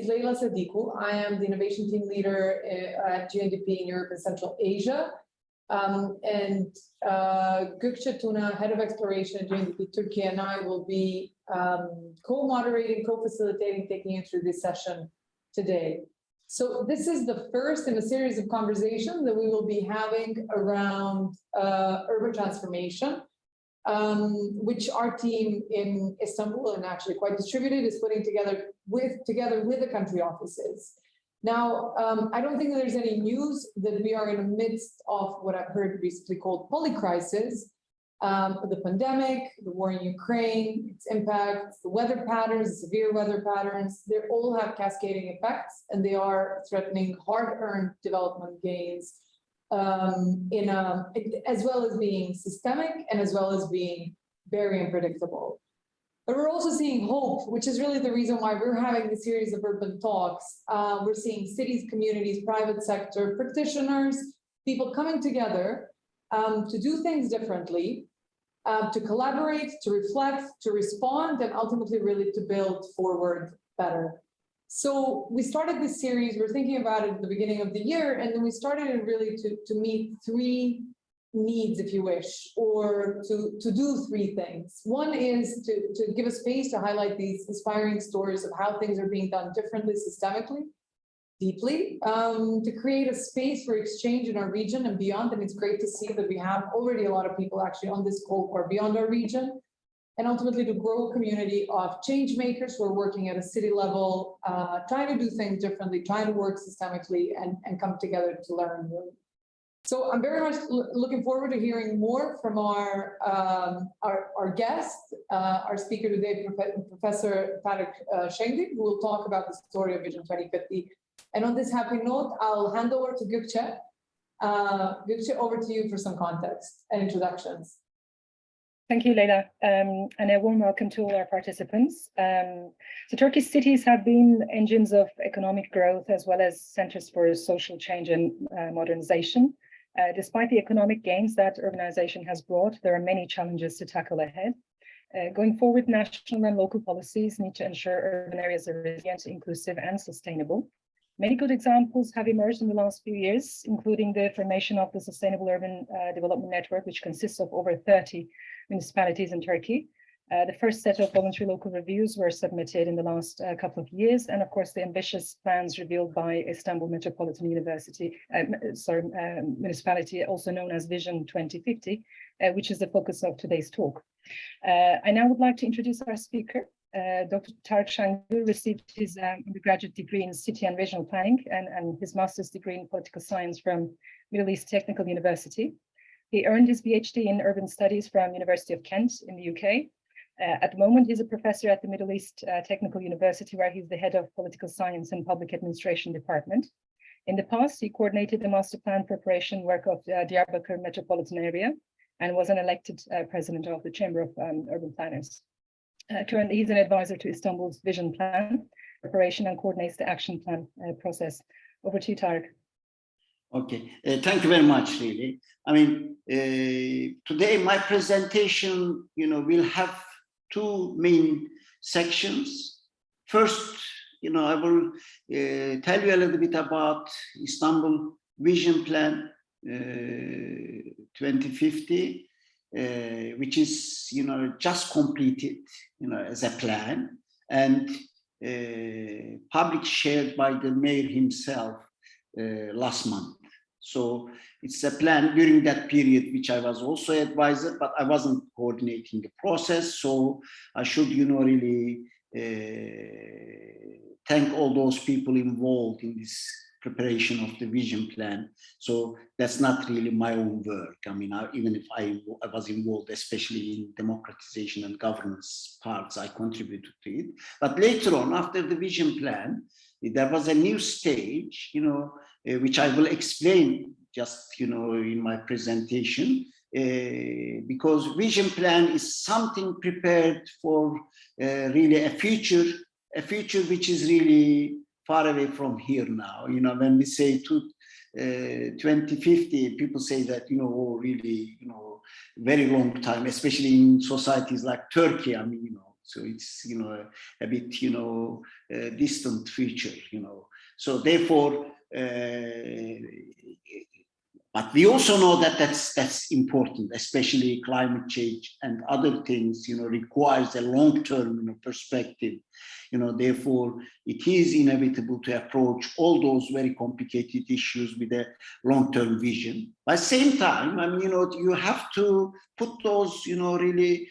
Leila Sadiku. I am the innovation team leader at UNDP in Europe and Central Asia. And Gokce Tuna, head of exploration at UNDP Turkey, and I will be co-moderating, co-facilitating, taking you through this session today. So this is the first in a series of conversations that we will be having around urban transformation, which our team in Istanbul, and actually quite distributed, is putting together with the country offices. Now, I don't think that there's any news that we are in the midst of what I've heard recently called polycrisis. The pandemic, the war in Ukraine, its impacts, the weather patterns, the severe weather patterns, they all have cascading effects, and they are threatening hard-earned development gains, as well as being systemic and as well as being very unpredictable. But we're also seeing hope, which is really the reason why we're having this series of urban talks. We're seeing cities, communities, private sector, practitioners, people coming together to do things differently, to collaborate, to reflect, to respond, and ultimately really to build forward better. So we started this series, we're thinking about it at the beginning of the year, and then we started it really to meet three needs, if you wish, or to do three things. One is to give a space to highlight these inspiring stories of how things are being done differently, systemically, deeply, to create a space for exchange in our region and beyond. And it's great to see that we have already a lot of people actually on this call who are beyond our region, and ultimately to grow a community of change makers who are working at a city level, trying to do things differently, trying to work systemically and come together to learn. So I'm very much looking forward to hearing more from our guest, our speaker today, Professor Tarık Şengül, who will talk about the story of Vision 2050. And on this happy note, I'll hand over to Gokce. Gokce, over to you for some context and introductions. Thank you, Leila, and a warm welcome to all our participants. So Turkey's cities have been engines of economic growth as well as centers for social change and modernization. Despite the economic gains that urbanization has brought, there are many challenges to tackle ahead. Going forward, national and local policies need to ensure urban areas are resilient, inclusive, and sustainable. Many good examples have emerged in the last few years, including the formation of the Sustainable Urban Development Network, which consists of over 30 municipalities in Turkey. The first set of voluntary local reviews were submitted in the last couple of years, and of course the ambitious plans revealed by Istanbul Metropolitan Municipality, also known as Vision 2050, which is the focus of today's talk. I now would like to introduce our speaker. Dr. Tarık Şengül received his undergraduate degree in City and Regional Planning and his master's degree in Political Science from Middle East Technical University. He earned his PhD in Urban Studies from University of Kent in the UK. At the moment, he's a professor at the Middle East Technical University, where he's the head of Political Science and Public Administration Department. In the past, he coordinated the master plan preparation work of the Diyarbakir metropolitan area and was an elected president of the Chamber of Urban Planners. Currently, he's an advisor to Istanbul's vision plan preparation and coordinates the action plan process. Over to you, Tarık. Okay, thank you very much, really. I mean, today my presentation, will have two main sections. First, I will tell you a little bit about Istanbul Vision Plan 2050, which is, just completed, as a plan, and public shared by the mayor himself last month. So it's a plan during that period, which I was also advisor, but I wasn't coordinating the process. So I should, really thank all those people involved in this preparation of the vision plan. So that's not really my own work. I mean, even if I was involved, especially in democratization and governance parts, I contributed to it. But later on, after the vision plan, there was a new stage, which I will explain just, in my presentation, because vision plan is something prepared for really a future which is really far away from here now. When we say 2050, people say that, really, very long time, especially in societies like Turkey. I mean, So it's, you know, a bit, you know, distant future, you know. So therefore, but we also know that that's important, especially climate change and other things, you know, requires a long-term, you know, perspective. You know, therefore, it is inevitable to approach all those very complicated issues with a long-term vision. But at the same time, I mean, you know, you have to put those, you know, really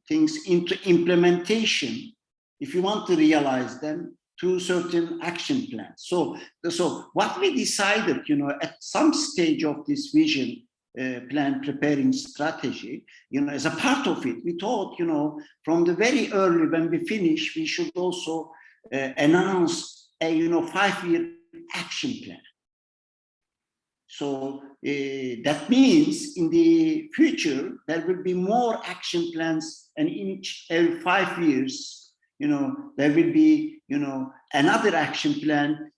things into implementation if you want to realize them through certain action plans. So what we decided, you know, at some stage of this vision plan preparing strategy, you know, as a part of it, we thought, you know, from the very early when we finish, we should also announce a, you know, 5-year action plan. So that means in the future, there will be more action plans, and every 5 years, you know, there will be, you know, another action plan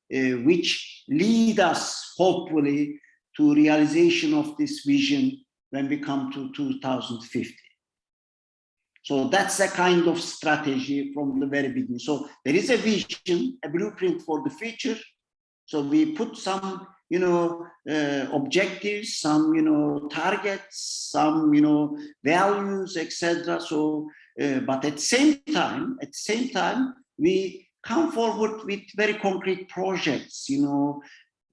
which lead us hopefully to realization of this vision when we come to 2050. So that's a kind of strategy from the very beginning. So there is a vision, a blueprint for the future. So we put some, you know, objectives, some, you know, targets, some, you know, values, etc. So, but at the same time, we come forward with very concrete projects, you know,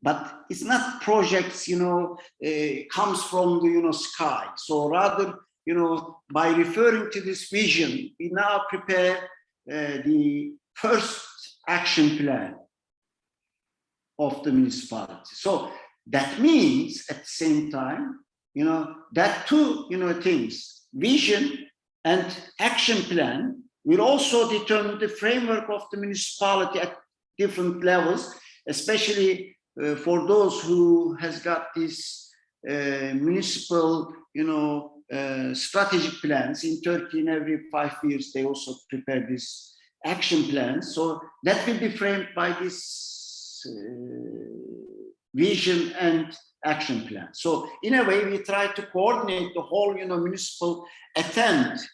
but it's not projects, you know, comes from the, you know, sky. So rather, you know, by referring to this vision, we now prepare the first action plan of the municipality. So that means at the same time, you know, that two, you know, things, vision and action plan, will also determine the framework of the municipality at different levels, especially for those who has got these municipal, you know, strategic plans. In Turkey, in every 5 years, they also prepare this action plans. So that will be framed by this vision and action plan. So in a way, we try to coordinate the whole, you know, municipal attempt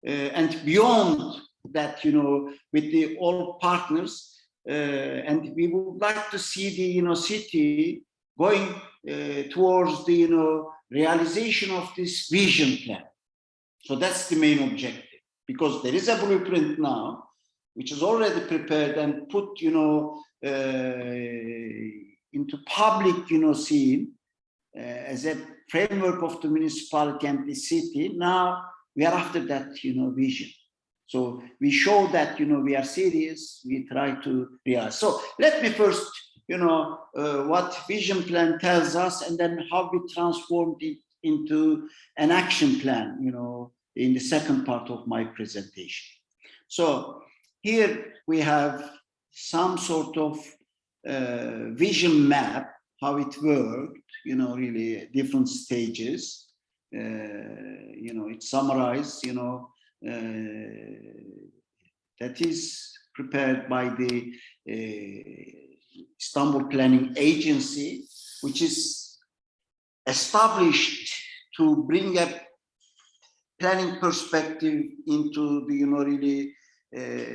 and beyond that, you know, with the all partners. And we would like to see the, you know, city going towards the, you know, realization of this vision plan. So that's the main objective, because there is a blueprint now, which is already prepared and put, you know, into public, you know, scene as a framework of the municipality and the city. Now we are after that, you know, vision. So we show that, you know, we are serious, we try to realize. So let me first, you know, what vision plan tells us, and then how we transformed it into an action plan, you know, in the second part of my presentation. So here we have some sort of vision map, how it worked, you know, really different stages. You know, it's summarized, you know, that is prepared by the Istanbul Planning Agency, which is established to bring a planning perspective into the, you know, really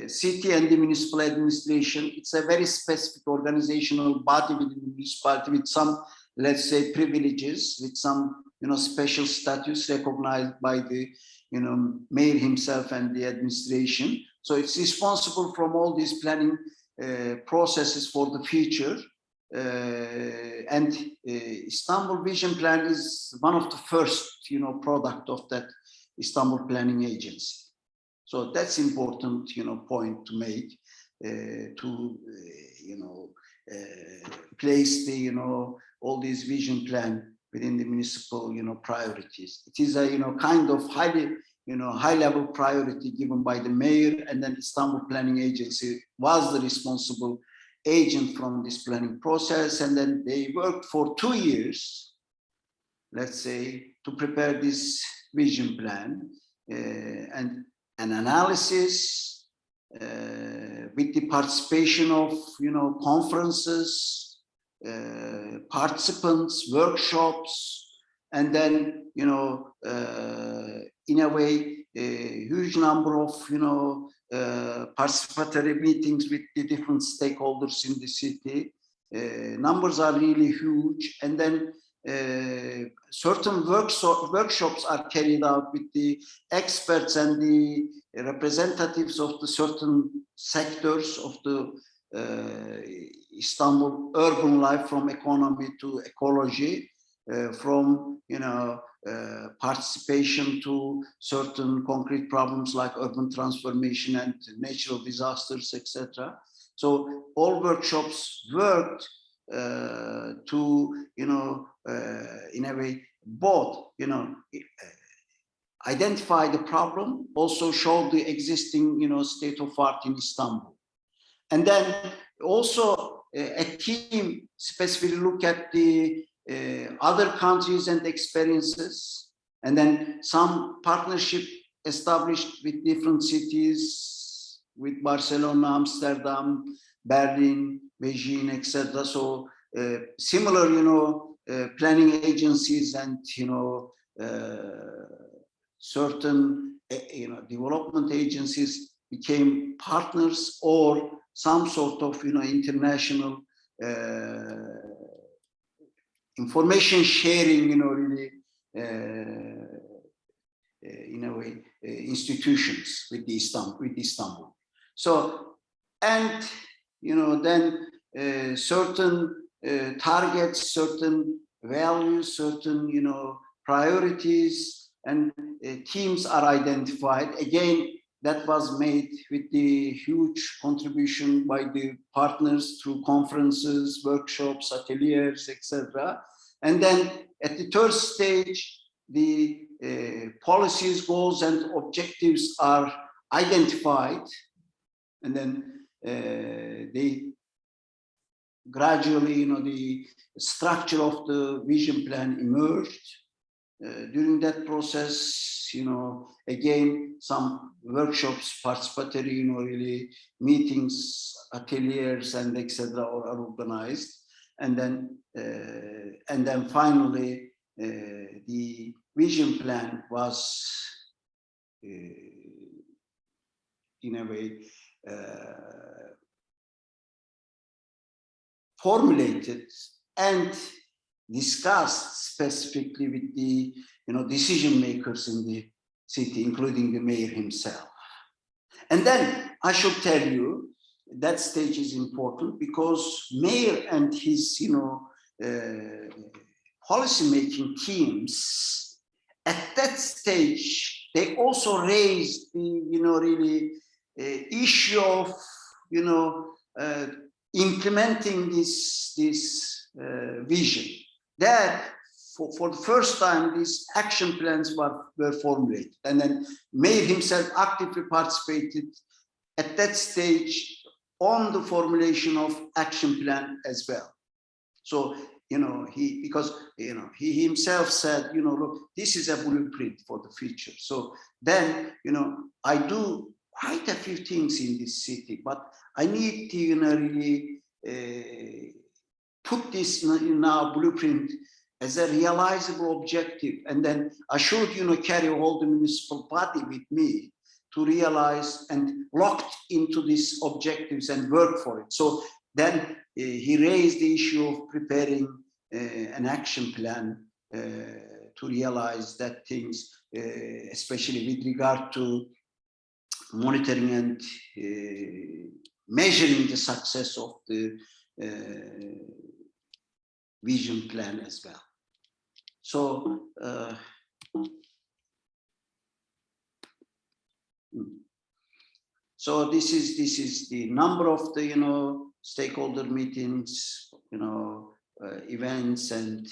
city and the municipal administration. It's a very specific organizational body within the municipality with some, let's say, privileges, with some, you know, special status recognized by the, you know, mayor himself and the administration. So it's responsible from all these planning processes for the future. And Istanbul Vision Plan is one of the first, you know, product of that Istanbul Planning Agency. So that's important, you know, point to make, you know, place the, you know, all these vision plan within the municipal, you know, priorities. It is a, you know, kind of highly, you know, high level priority given by the mayor, and then Istanbul Planning Agency was the responsible agent from this planning process. And then they worked for 2 years, let's say, to prepare this vision plan and an analysis with the participation of, you know, conferences, participants, workshops, and then, you know, in a way, a huge number of, participatory meetings with the different stakeholders in the city. Numbers are really huge, and then certain workshops are carried out with the experts and the representatives of the certain sectors of the Istanbul urban life, from economy to ecology, from participation to certain concrete problems like urban transformation and natural disasters, etc. So all workshops worked to, in a way, both, identify the problem, also show the existing, state of art in Istanbul. And then also a team specifically look at the other countries and experiences, and then some partnership established with different cities, with Barcelona, Amsterdam, Berlin, Beijing, etc. So similar, planning agencies and certain development agencies became partners, or some sort of international information sharing, really in a way institutions with Istanbul. So, and then certain targets, certain values, certain priorities, and teams are identified. Again, that was made with the huge contribution by the partners through conferences, workshops, ateliers, etc. And then at the third stage, the policies, goals, and objectives are identified, and then they gradually, the structure of the vision plan emerged. During that process, again, some workshops, participatory, really meetings, ateliers, and etc. are organized, and then finally, the vision plan was, in a way, formulated and discussed specifically with the decision makers in the city, including the mayor himself. And then I should tell you that stage is important, because mayor and his policy-making teams at that stage, they also raised the really issue of implementing this vision. That for the first time, these action plans were formulated, and then mayor himself actively participated at that stage on the formulation of action plan as well. So because he himself said, look, this is a blueprint for the future. So then I do quite a few things in this city, but I need to really put this now blueprint as a realizable objective, and then I should carry all the municipal body with me to realize and locked into these objectives and work for it. So then he raised the issue of preparing an action plan to realize that things, especially with regard to monitoring and measuring the success of the vision plan as well. So so this is the number of the stakeholder meetings, events, and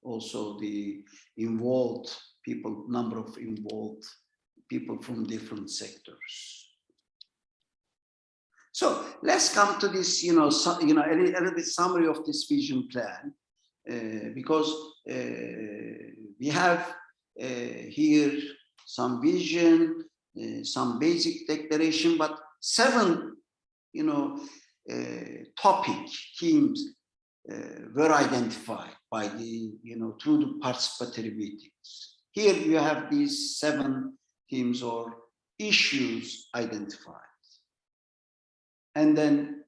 also the involved people, number of involved people from different sectors. So let's come to this, a little bit summary of this vision plan, because we have here some vision, some basic declaration, but 7, topic themes were identified by the, through the participatory meetings. Here you have these 7 themes or issues identified. And then,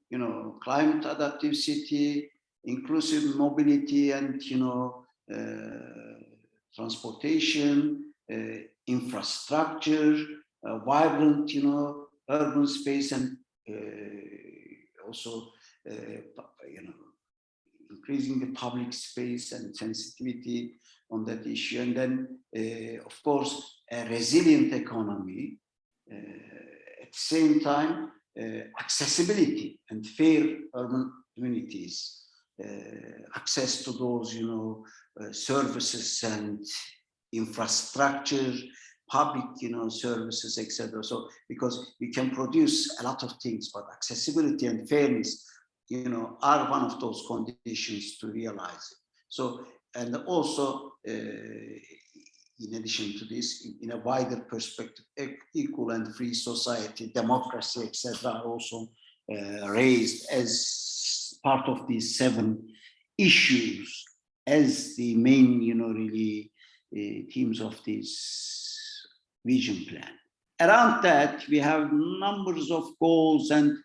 climate adaptive city, inclusive mobility and, transportation, infrastructure, vibrant, urban space, and also, increasing the public space and sensitivity on that issue. And then, of course, a resilient economy. At the same time, accessibility and fair urban communities, access to those, services and infrastructure, public, services, etc. So, because we can produce a lot of things, but accessibility and fairness, are one of those conditions to realize it. So, and also, in addition to this, in a wider perspective, equal and free society, democracy, etc., are also raised as part of these 7 issues as the main, really themes of this vision plan. Around that, we have numbers of goals and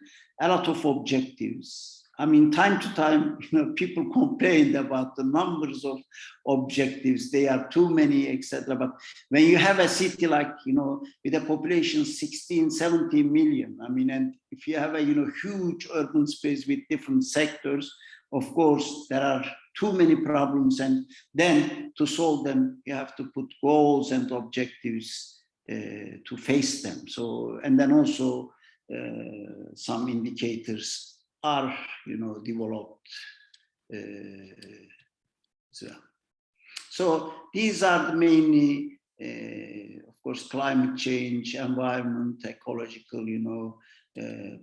a lot of objectives. I mean, time to time, people complain about the numbers of objectives. They are too many, etc. But when you have a city like, with a population 16, 17 million, I mean, and if you have a, huge urban space with different sectors, of course, there are too many problems. And then to solve them, you have to put goals and objectives to face them. So, and then also some indicators are, developed. So these are the mainly, of course, climate change, environment, ecological,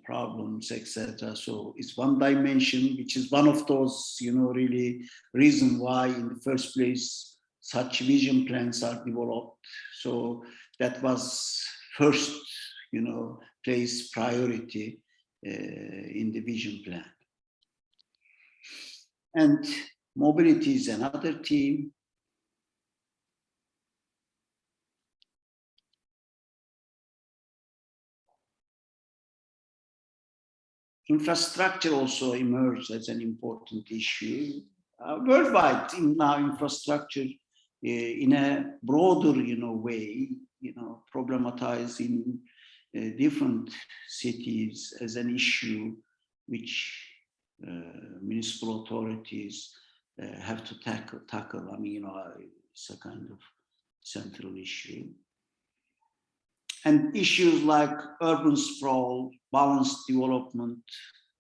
problems, etc. So it's one dimension, which is one of those, really reason why in the first place such vision plans are developed. So that was first, place priority in the vision plan. And mobility is another theme. Infrastructure also emerged as an important issue. Worldwide, now infrastructure in a broader, way, problematized in different cities as an issue which municipal authorities have to tackle. I mean, it's a kind of central issue. And issues like urban sprawl, balanced development,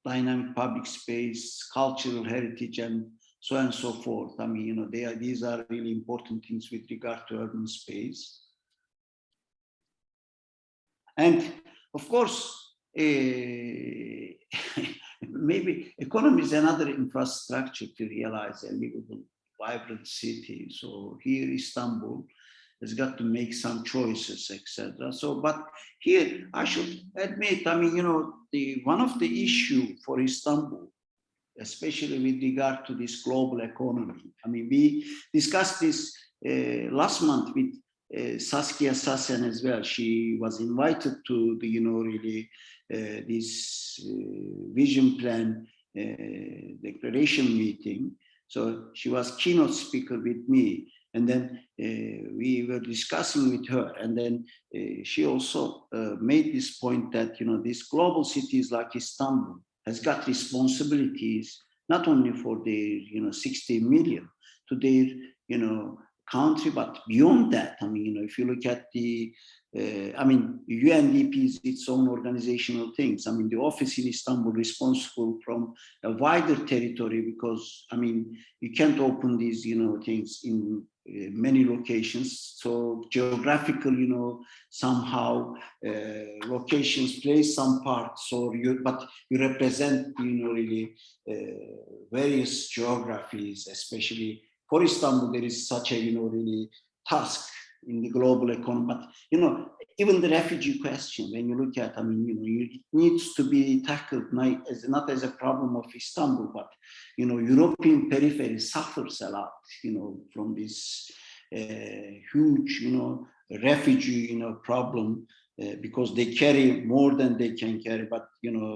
dynamic public space, cultural heritage, and so on and so forth. I mean, these are really important things with regard to urban space. And of course, maybe economy is another infrastructure to realize a livable, vibrant city. So here, Istanbul has got to make some choices, etc. So, but here I should admit, I mean, one of the issue for Istanbul, especially with regard to this global economy. I mean, we discussed this last month with Saskia Sassen as well. She was invited to the, really this vision plan declaration meeting. So she was keynote speaker with me. And then we were discussing with her, and then she also made this point that, these global cities like Istanbul has got responsibilities, not only for their, 60 million, to their, country, but beyond that. I mean, if you look at the, UNDP is its own organizational things. I mean, the office in Istanbul responsible from a wider territory, because, I mean, you can't open these, things in many locations. So geographical, somehow locations play some part. So but you represent, really various geographies, especially for Istanbul. There is such a, really task in the global economy. But, even the refugee question, when you look at, it needs to be tackled not as a problem of Istanbul, but, European periphery suffers a lot, from this huge, refugee, problem, because they carry more than they can carry. But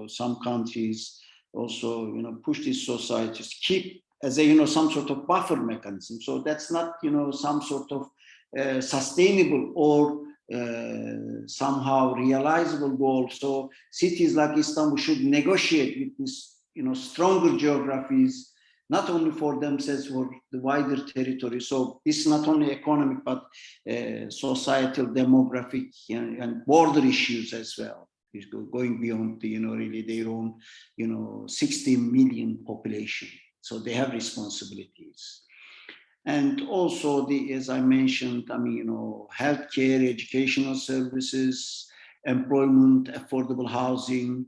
some countries also, push these societies, keep as a, some sort of buffer mechanism. So that's not, some sort of sustainable or somehow realizable goal. So cities like Istanbul should negotiate with this, stronger geographies, not only for themselves, for the wider territory. So this is not only economic, but societal, demographic, and border issues as well. It's going beyond the, really their own, 60 million population. So they have responsibilities. And also as I mentioned, healthcare, educational services, employment, affordable housing,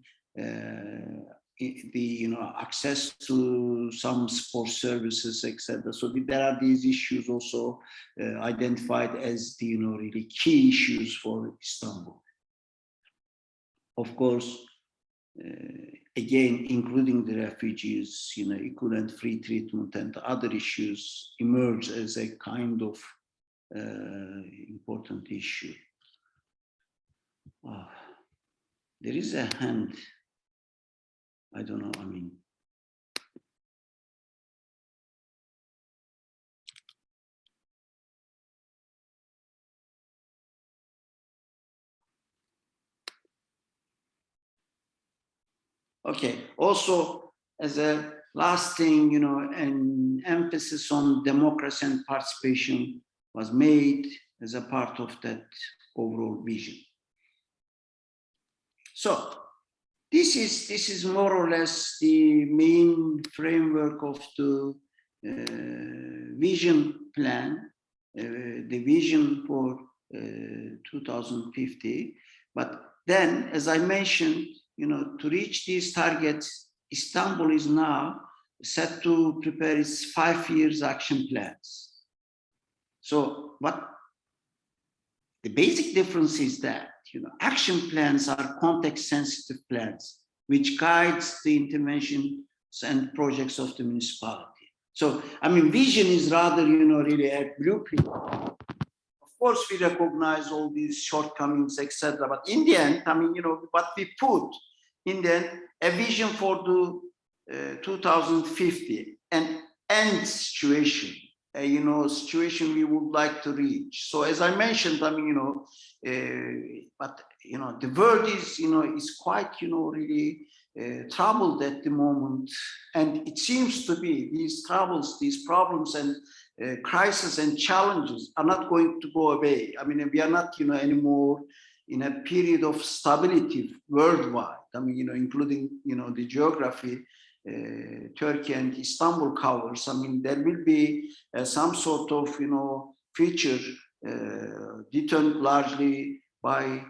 access to some sports services, etc. So there are these issues also identified as the, really key issues for Istanbul. Of course, again, including the refugees, equal and free treatment and other issues emerge as a kind of important issue. There is a hand. I don't know, okay, also as a last thing, an emphasis on democracy and participation was made as a part of that overall vision. So this is more or less the main framework of the vision plan, the vision for 2050. But then, as I mentioned, to reach these targets, Istanbul is now set to prepare its 5 years action plans. So, but the basic difference is that, action plans are context-sensitive plans, which guides the interventions and projects of the municipality. So, vision is rather, really a blueprint. Of course, we recognize all these shortcomings, etc. But in the end, what we put in the end, a vision for the 2050, an end situation, situation we would like to reach. So as I mentioned, but the world is, is quite, really troubled at the moment, and it seems to be these troubles, these problems, and crises and challenges are not going to go away. We are not, anymore in a period of stability worldwide. Including, the geography. Turkey and Istanbul covers. There will be some sort of, future determined largely by,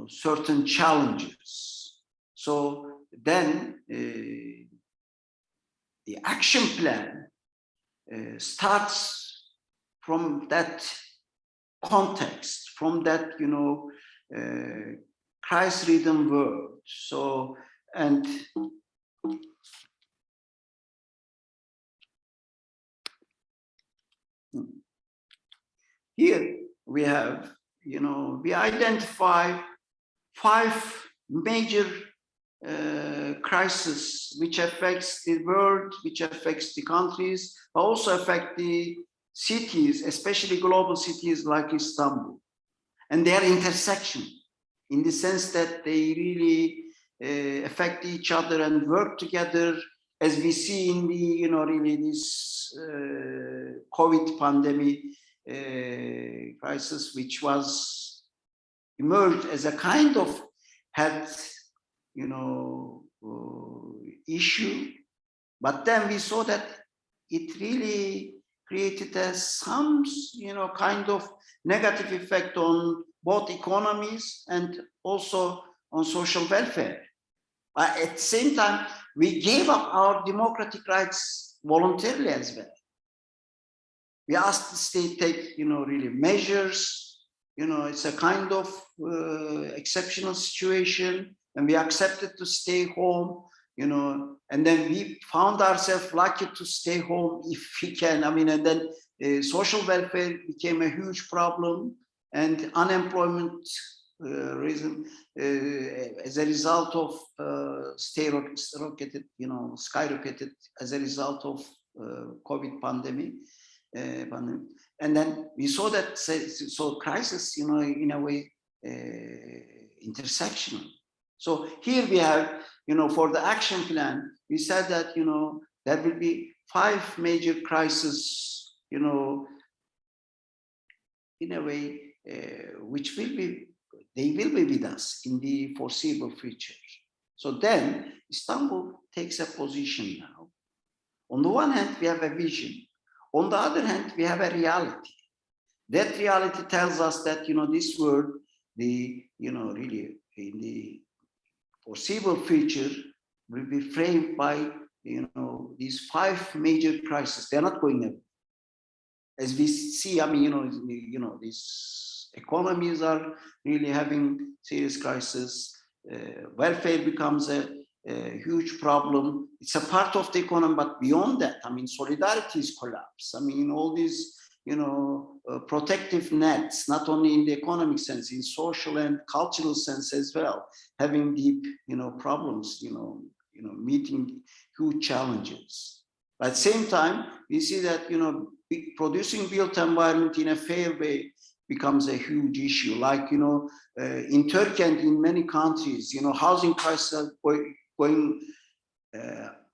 certain challenges. So then the action plan starts from that context, from that, crisis-ridden world. So, and here we have, we identify 5 major crises which affects the world, which affects the countries, but also affect the cities, especially global cities like Istanbul. And their intersection, in the sense that they really affect each other and work together, as we see in the, really this COVID pandemic crisis, which was emerged as a kind of health, issue. But then we saw that it really created some, kind of negative effect on both economies and also on social welfare. But at the same time, we gave up our democratic rights voluntarily as well. We asked the state take, really measures. It's a kind of exceptional situation, and we accepted to stay home. And then we found ourselves lucky to stay home if we can. And then social welfare became a huge problem. and unemployment reason as a result of skyrocketed as a result of COVID pandemic. And then we saw that crisis, in a way, intersectional. So here we have, for the action plan, we said that, there will be 5 major crises, in a way, which they will be with us in the foreseeable future. So then Istanbul takes a position now. On the one hand, we have a vision. On the other hand, we have a reality. That reality tells us that, this world, really in the foreseeable future will be framed by, these 5 major crises. They're not going away. As we see, these economies are really having serious crisis. Welfare becomes a huge problem. It's a part of the economy, but beyond that, solidarity is collapsed. All these, protective nets, not only in the economic sense, in social and cultural sense as well, having deep, problems, meeting huge challenges. But at the same time, we see that, producing built environment in a fair way becomes a huge issue. Like, in Turkey and in many countries, housing prices are going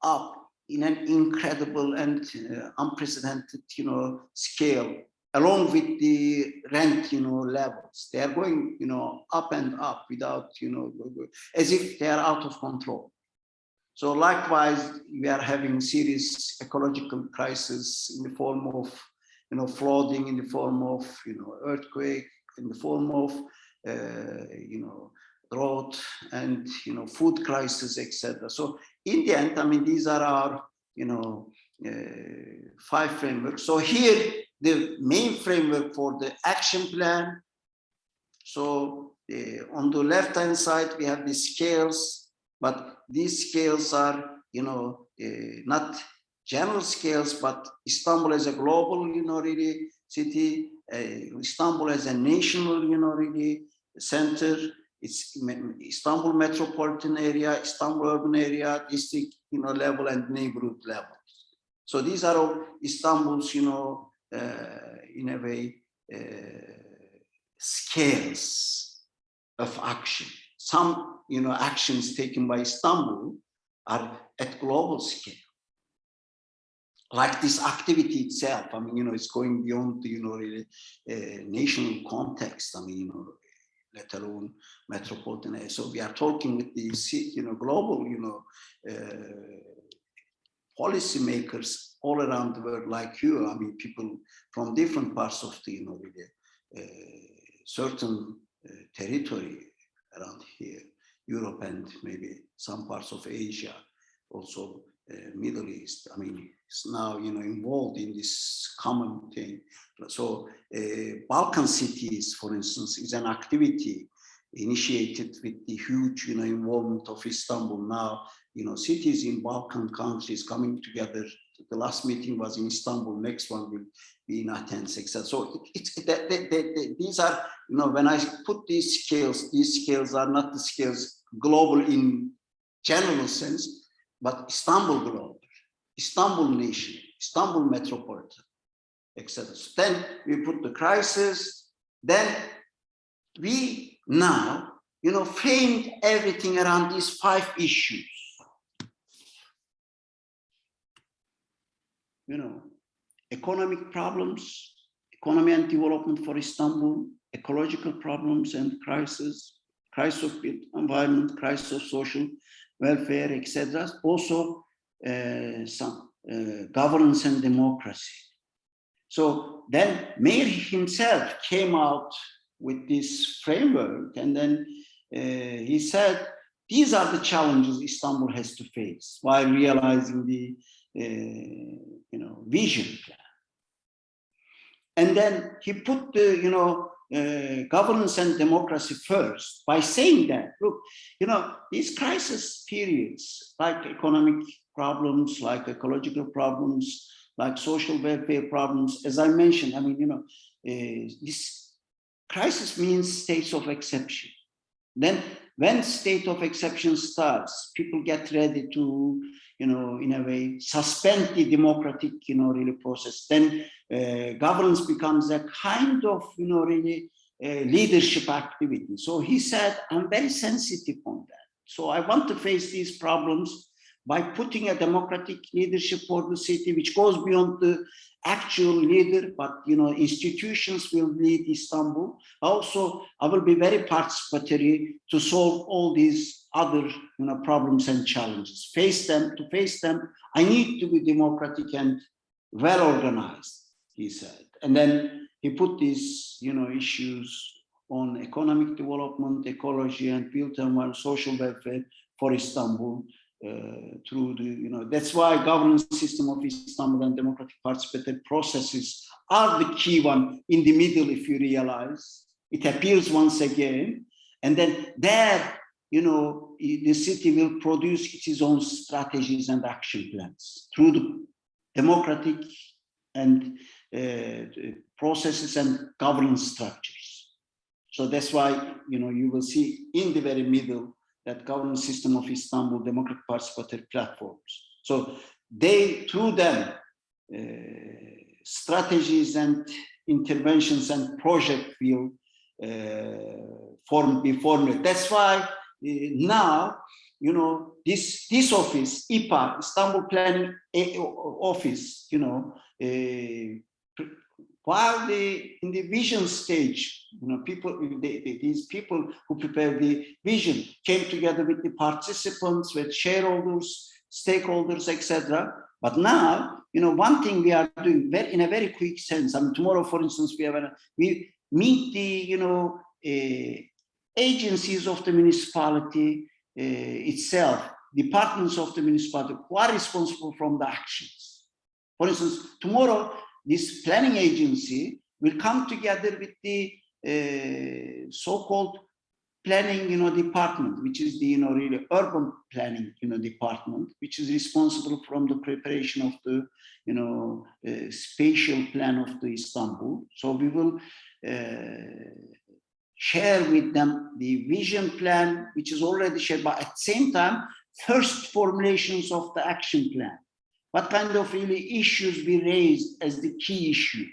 up in an incredible and unprecedented, scale, along with the rent, levels. They are going, up and up without, as if they are out of control. So likewise, we are having serious ecological crisis in the form of, flooding, in the form of, earthquake, in the form of, drought and, food crisis, etc. So in the end, these are our, 5 frameworks. So here, the main framework for the action plan. So on the left-hand side, we have the scales, but these scales are, not general scales, but Istanbul as a global, really city, Istanbul as a national, really center. It's Istanbul metropolitan area, Istanbul urban area, district, level, and neighborhood level. So these are all Istanbul's, in a way, scales of action. Some, actions taken by Istanbul are at global scale. Like this activity itself, it's going beyond the, really, national context. Let alone metropolitan area. So we are talking with the, global, policymakers all around the world, like you. People from different parts of the, certain territory around here, Europe and maybe some parts of Asia, also Middle East. It's now, involved in this common thing. So Balkan cities, for instance, is an activity initiated with the huge, involvement of Istanbul. Now, cities in Balkan countries coming together. The last meeting was in Istanbul. Next one will be in Athens, etc. So these are, when I put these scales are not the scales global in general sense, but Istanbul global, Istanbul nation, Istanbul metropolitan, etc. So then we put the crisis. Then we now, framed everything around these 5 issues. Economic problems, economy and development for Istanbul, ecological problems and crisis of built environment, crisis of social welfare, etc. Also, some governance and democracy. So then Mayor himself came out with this framework, and then he said, these are the challenges Istanbul has to face while realizing the vision plan. And then he put the governance and democracy first by saying that, look, these crisis periods, like economic problems, like ecological problems, like social welfare problems, as I mentioned, this crisis means states of exception. Then when state of exception starts, people get ready to, in a way, suspend the democratic, really process. Then governance becomes a kind of, really leadership activity. So he said, I'm very sensitive on that. So I want to face these problems by putting a democratic leadership for the city, which goes beyond the actual leader, but institutions will lead Istanbul. Also, I will be very participatory to solve all these other problems and challenges. To face them, I need to be democratic and well organized, he said. And then he put these issues on economic development, ecology, and built environment, social welfare for Istanbul. Through the, that's why governance system of Istanbul and democratic participatory processes are the key one in the middle, if you realize. It appears once again. And then there, the city will produce its own strategies and action plans through the democratic and processes and governance structures. So that's why, you will see in the very middle that governance system of Istanbul, democratic participatory platforms. So they, through them, strategies and interventions and project will be formed. That's why now, this office, IPA, Istanbul Planning Office, while in the vision stage, these people who prepare the vision came together with the participants, with shareholders, stakeholders, etc. But now, one thing we are doing in a very quick sense. I mean, tomorrow, for instance, we meet the agencies of the municipality itself, departments of the municipality who are responsible from the actions. For instance, tomorrow, this planning agency will come together with the so-called planning, department, which is the, really urban planning, department, which is responsible from the preparation of the, spatial plan of the Istanbul. So we will share with them the vision plan, which is already shared, but at the same time, first formulations of the action plan. What kind of really issues we raised as the key issue?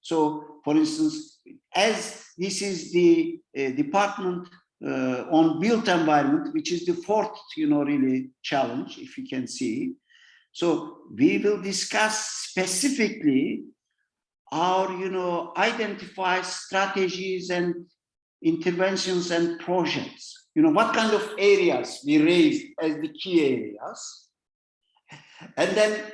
So, for instance, as this is the department on built environment, which is the fourth, really challenge, if you can see. So we will discuss specifically our, identify strategies and interventions and projects. What kind of areas we raised as the key areas. And then,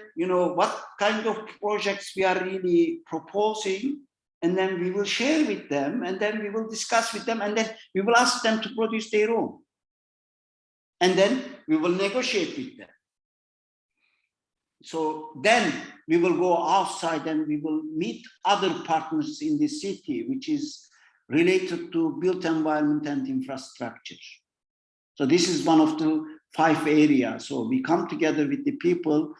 what kind of projects we are really proposing, and then we will share with them, and then we will discuss with them, and then we will ask them to produce their own. And then we will negotiate with them. So then we will go outside and we will meet other partners in the city, which is related to built environment and infrastructure. So this is one of the 5 areas. So we come together with the people,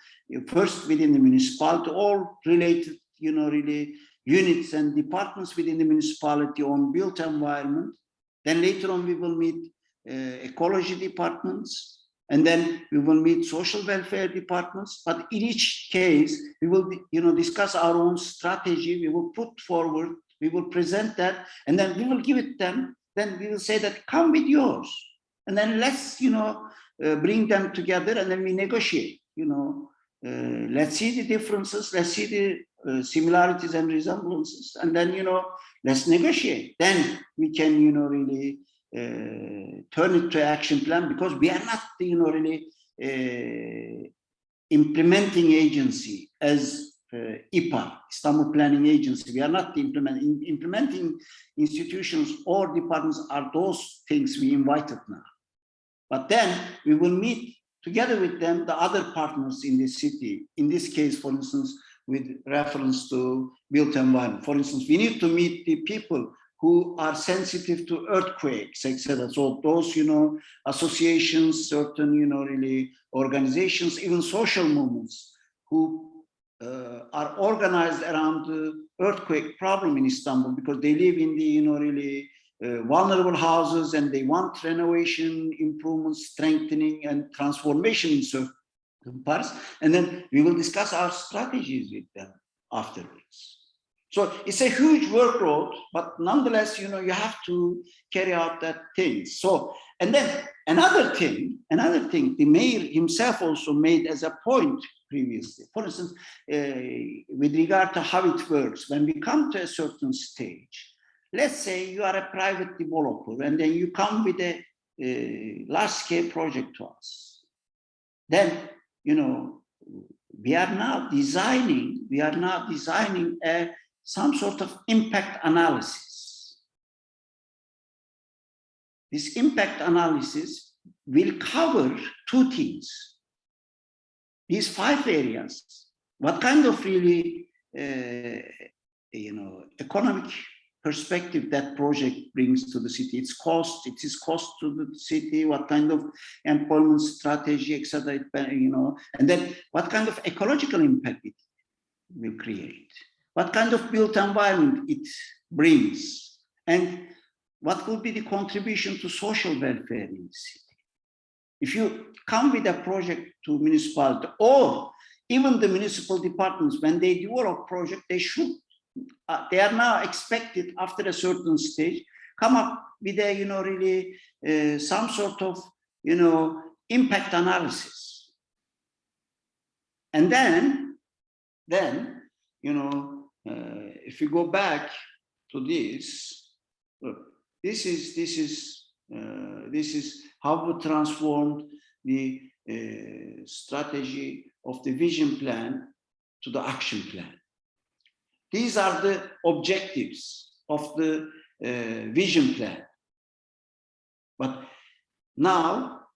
first within the municipality, all related, really units and departments within the municipality on built environment. Then later on, we will meet ecology departments, and then we will meet social welfare departments. But in each case, we will, discuss our own strategy. We will put forward, we will present that, and then we will give it them. Then we will say that, come with yours. And then let's, bring them together, and then we negotiate, let's see the differences, let's see the similarities and resemblances, and then, let's negotiate. Then we can, really turn it to action plan, because we are not, really implementing agency as IPA, Istanbul Planning Agency. We are not the implementing institutions or departments are those things we invited now. But then we will meet together with them, the other partners in the city. In this case, for instance, with reference to built environment. For instance, we need to meet the people who are sensitive to earthquakes, etc. So those, associations, certain, really organizations, even social movements who are organized around the earthquake problem in Istanbul because they live in the, really vulnerable houses and they want renovation, improvements, strengthening and transformation in certain parts. And then we will discuss our strategies with them afterwards. So it's a huge workload, but nonetheless, you have to carry out that thing. So, and then another thing, the mayor himself also made as a point previously. For instance, with regard to how it works, when we come to a certain stage, let's say you are a private developer and then you come with a large-scale project to us. Then, we are now designing some sort of impact analysis. This impact analysis will cover two things. These 5 areas, what kind of really, economic perspective that project brings to the city, its cost to the city, what kind of employment strategy, etc., and then what kind of ecological impact it will create, what kind of built environment it brings, and what will be the contribution to social welfare in the city. If you come with a project to municipality or even the municipal departments, when they develop project, they are now expected after a certain stage, come up with a, really some sort of, impact analysis. And then, if you go back to this, look, this is how we transformed the strategy of the vision plan to the action plan. These are the objectives of the vision plan. But now,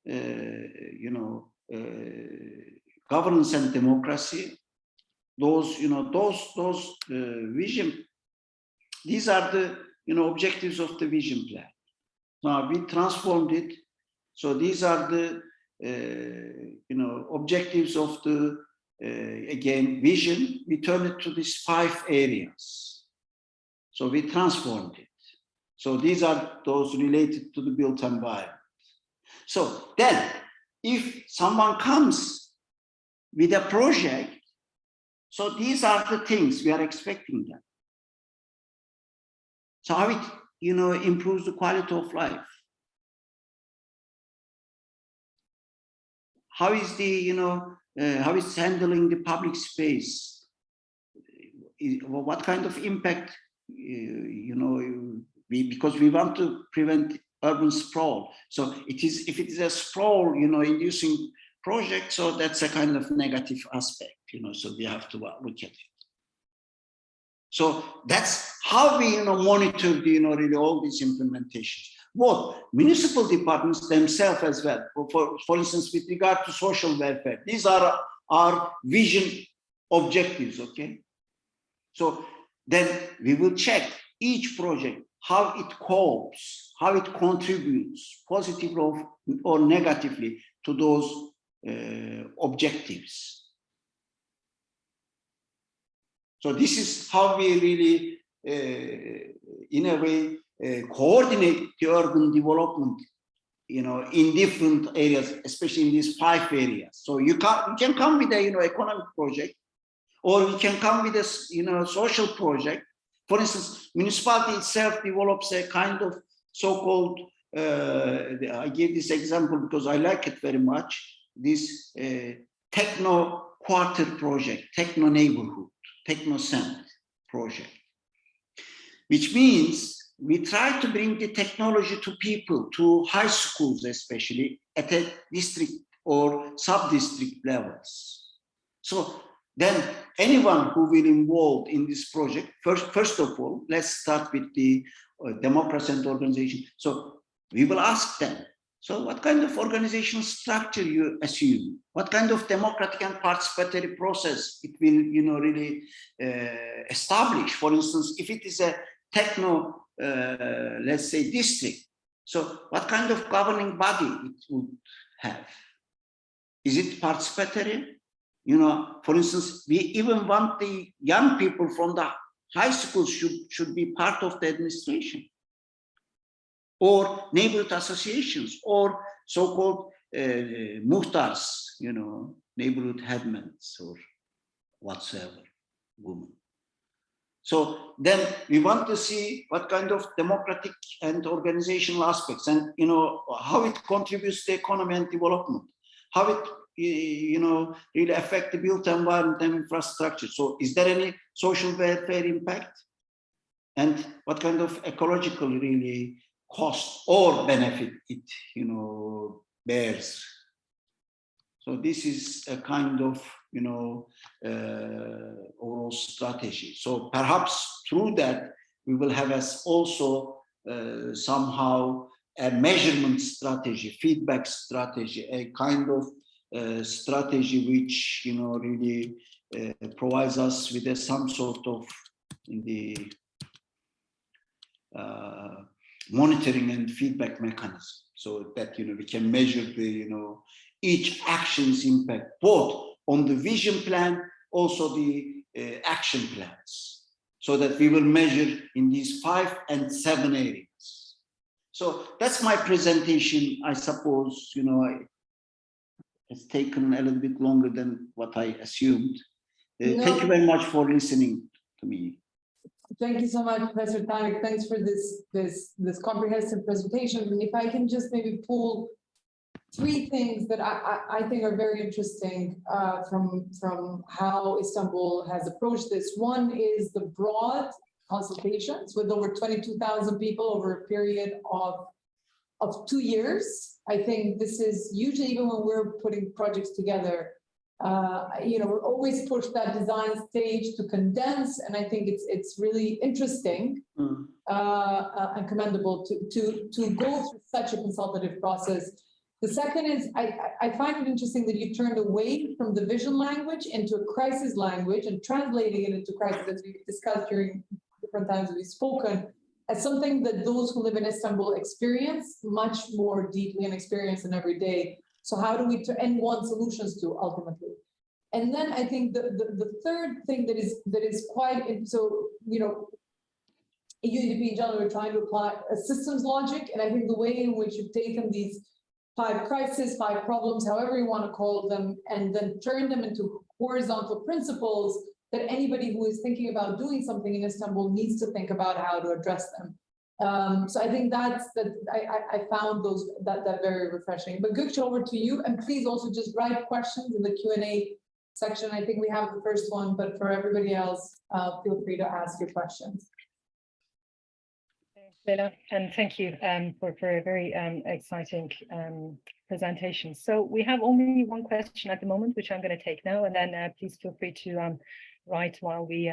governance and democracy, those vision, these are the, objectives of the vision plan. Now we transformed it. So these are the, objectives of the, again, vision. We turned it to these 5 areas. So we transformed it. So these are those related to the built environment. So then, if someone comes with a project, so these are the things we are expecting them. So how it, improves the quality of life. How is the, how is handling the public space? What kind of impact, because we want to prevent urban sprawl. So it is, if it is a sprawl, inducing project, so that's a kind of negative aspect, so we have to look at it. So that's how we, monitor the, really all these implementations. Both municipal departments themselves as well. For instance, with regard to social welfare, these are our vision objectives, okay? So then we will check each project, how it copes, how it contributes positively or negatively to those objectives. So this is how we really, in a way, coordinate the urban development, in different areas, especially in these 5 areas. So you can come with a, economic project, or you can come with a, social project. For instance, municipality itself develops a kind of so-called, I give this example because I like it very much, this techno quarter project, techno neighborhood, techno center project, which means we try to bring the technology to people, to high schools especially, at a district or sub-district levels. So then anyone who will involved in this project, first of all, let's start with the democracy and organization. So we will ask them, so what kind of organizational structure you assume? What kind of democratic and participatory process it will, really establish? For instance, if it is a techno, let's say, district, so what kind of governing body it would have? Is it participatory? For instance, we even want the young people from the high schools should be part of the administration, or neighborhood associations, or so-called muhtars, neighborhood headmen or whatsoever, women. So then we want to see what kind of democratic and organizational aspects, and how it contributes to economy and development, how it really affect the built environment and infrastructure. So is there any social welfare impact, and what kind of ecological really cost or benefit it bears? So this is a kind of overall strategy. So perhaps through that we will have as also somehow a measurement strategy, feedback strategy, a kind of strategy which really provides us with some sort of monitoring and feedback mechanism, so that we can measure the each action's impact, both on the vision plan, also the action plans, so that we will measure in these 5 and 7 areas. So that's my presentation. I suppose it's taken a little bit longer than what I assumed. No. Thank you very much for listening to me. Thank you so much, Professor Tarık. Thanks for this comprehensive presentation. And if I can just maybe pull 3 things that I think are very interesting from how Istanbul has approached this. One is the broad consultations with over 22,000 people over a period of 2 years. I think this is usually, even when we're putting projects together, we're always pushed that design stage to condense, and I think it's really interesting and commendable to go through such a consultative process. The second is, I find it interesting that you turned away from the vision language into a crisis language and translating it into crisis, as we've discussed during different times we've spoken, as something that those who live in Istanbul experience much more deeply and experience in every day. So how do we want solutions to ultimately? And then I think the third thing that is quite, so UNDP in general, we're trying to apply a systems logic, and I think the way in which you've taken these 5 crises, 5 problems, however you want to call them, and then turn them into horizontal principles that anybody who is thinking about doing something in Istanbul needs to think about how to address them. So I think I found that very refreshing. But Gokce, over to you, and please also just write questions in the Q&A section. I think we have the first one, but for everybody else, feel free to ask your questions. Leila, and thank you for a very exciting presentation. So we have only one question at the moment, which I'm going to take now, and then please feel free to write while we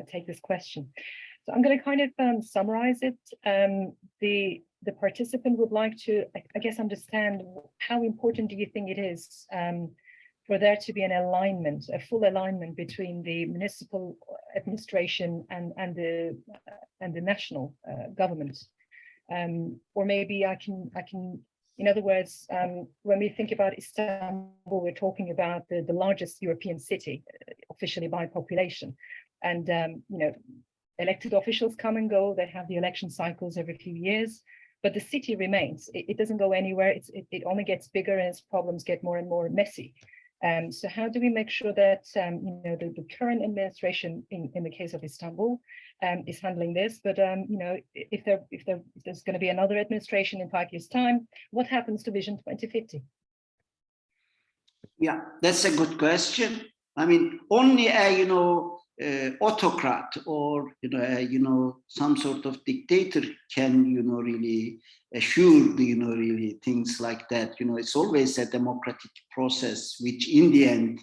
take this question. So I'm going to kind of summarize it. The participant would like to, I guess, understand how important do you think it is for there to be an alignment, a full alignment between the municipal administration and the national government, or maybe I can. In other words, when we think about Istanbul, we're talking about the largest European city, officially by population, and elected officials come and go. They have the election cycles every few years, but the city remains. It doesn't go anywhere. It only gets bigger, and its problems get more and more messy. So how do we make sure that the current administration, in the case of Istanbul, is handling this? But if there's going to be another administration in 5 years' time, what happens to Vision 2050? Yeah, that's a good question. I mean, only a autocrat or some sort of dictator can really assure really things like that. It's always a democratic process which in the end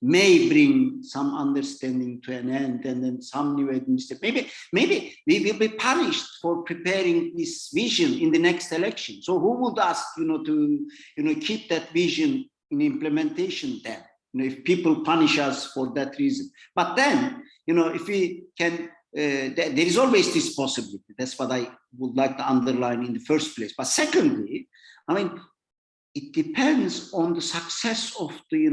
may bring some understanding to an end, and then some new administration. Maybe we will be punished for preparing this vision in the next election. So who would ask to keep that vision in implementation then? If people punish us for that reason. But then, if we can, there is always this possibility. That's what I would like to underline in the first place. But secondly, I mean, it depends on the success of the,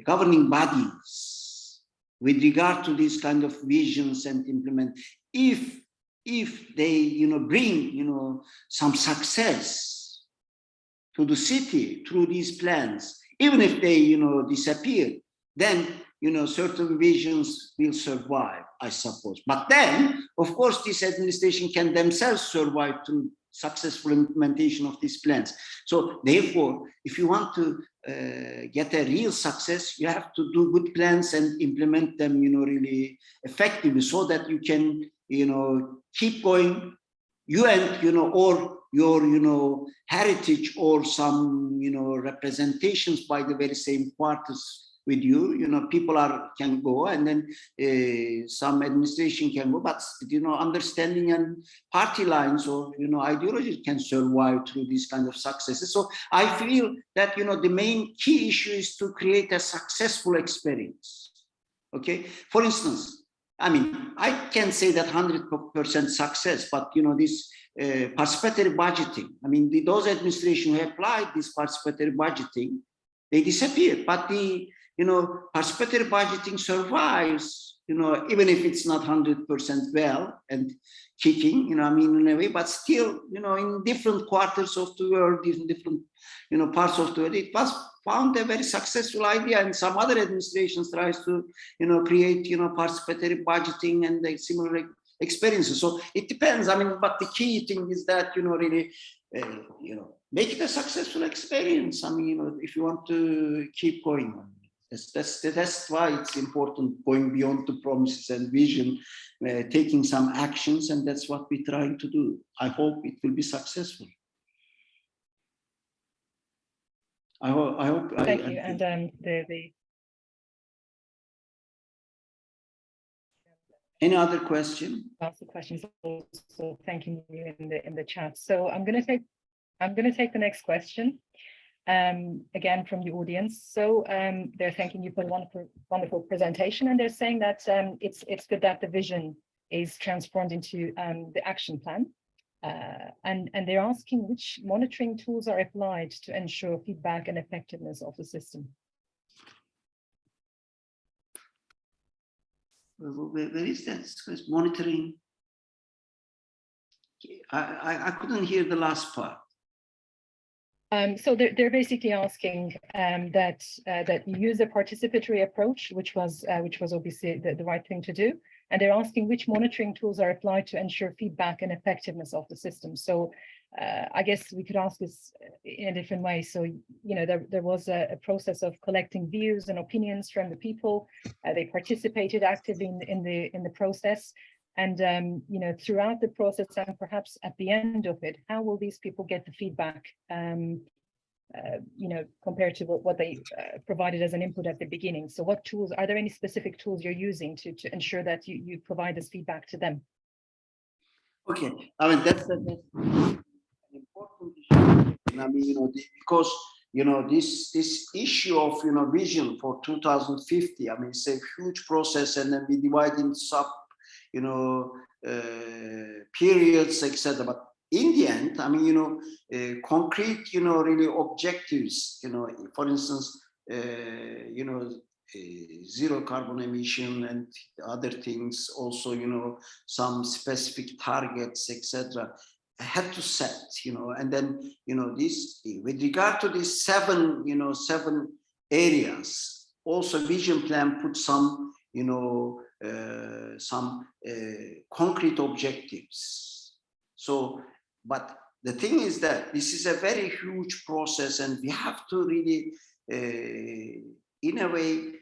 governing bodies. with regard to these kind of visions and implement, if they, bring, some success to the city through these plans, even if they, disappear, then, certain visions will survive, I suppose. But then, of course, this administration can themselves survive through successful implementation of these plans. So therefore, if you want to get a real success, you have to do good plans and implement them, really effectively, so that you can, keep going, you and, or your, heritage or some, representations by the very same quarters with you, people can go, and then some administration can go, but understanding and party lines or ideologies can survive through these kind of successes. So I feel that the main key issue is to create a successful experience. Okay, for instance, I mean, I can say that 100% success, but this participatory budgeting, I mean, those administrations who applied this participatory budgeting, they disappeared, but the participatory budgeting survives, even if it's not 100% well and kicking, in a way, but still, in different quarters of the world, in different, parts of the world, it was found a very successful idea, and some other administrations tries to, create, participatory budgeting and the similar experiences. So it depends. I mean, but the key thing is that, really, make it a successful experience. I mean, if you want to keep going on. That's why it's important going beyond the promises and vision, taking some actions, and that's what we're trying to do. I hope it will be successful. I hope. Thank you. And any other question? Lots of questions also thanking you in the chat. So I'm going to take the next question. Again from the audience. So they're thanking you for the wonderful presentation, and they're saying that it's good that the vision is transformed into the action plan, and they're asking which monitoring tools are applied to ensure feedback and effectiveness of the system. Where is that? Monitoring. I couldn't hear the last part. So they're basically asking that you use a participatory approach, which was obviously the right thing to do, and they're asking which monitoring tools are applied to ensure feedback and effectiveness of the system. So I guess we could ask this in a different way. So there was a process of collecting views and opinions from the people. They participated actively in the process. And, throughout the process and perhaps at the end of it, how will these people get the feedback, compared to what they provided as an input at the beginning? So what tools, are there any specific tools you're using to ensure that you provide this feedback to them? Okay, I mean, that's an important issue. I mean, because, this issue of, vision for 2050, I mean, it's a huge process, and then we divide in sub periods, etc. But in the end, I mean, concrete, really objectives, for instance, zero carbon emission and other things, also, some specific targets, etc. had to set, and then, this, with regard to these seven areas, also vision plan put some, concrete objectives. So, but the thing is that this is a very huge process, and we have to really, in a way,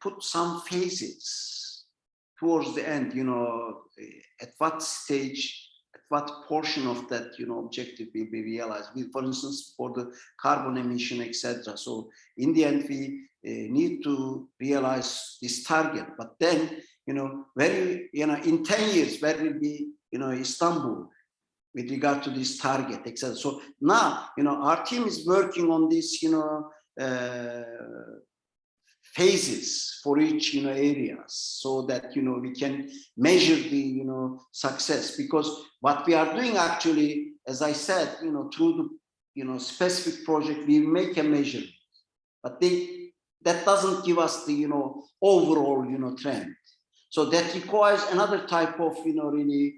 put some phases towards the end, at what stage, at what portion of that, objective will be realized. For instance, for the carbon emission, etc. So in the end, we need to realize this target, but then, in 10 years, where will be, Istanbul with regard to this target, etc. So now, our team is working on this, phases for each, areas, so that, we can measure the, success, because what we are doing actually, as I said, through the, specific project, we make a measurement, but that doesn't give us the, overall, trend. So that requires another type of, really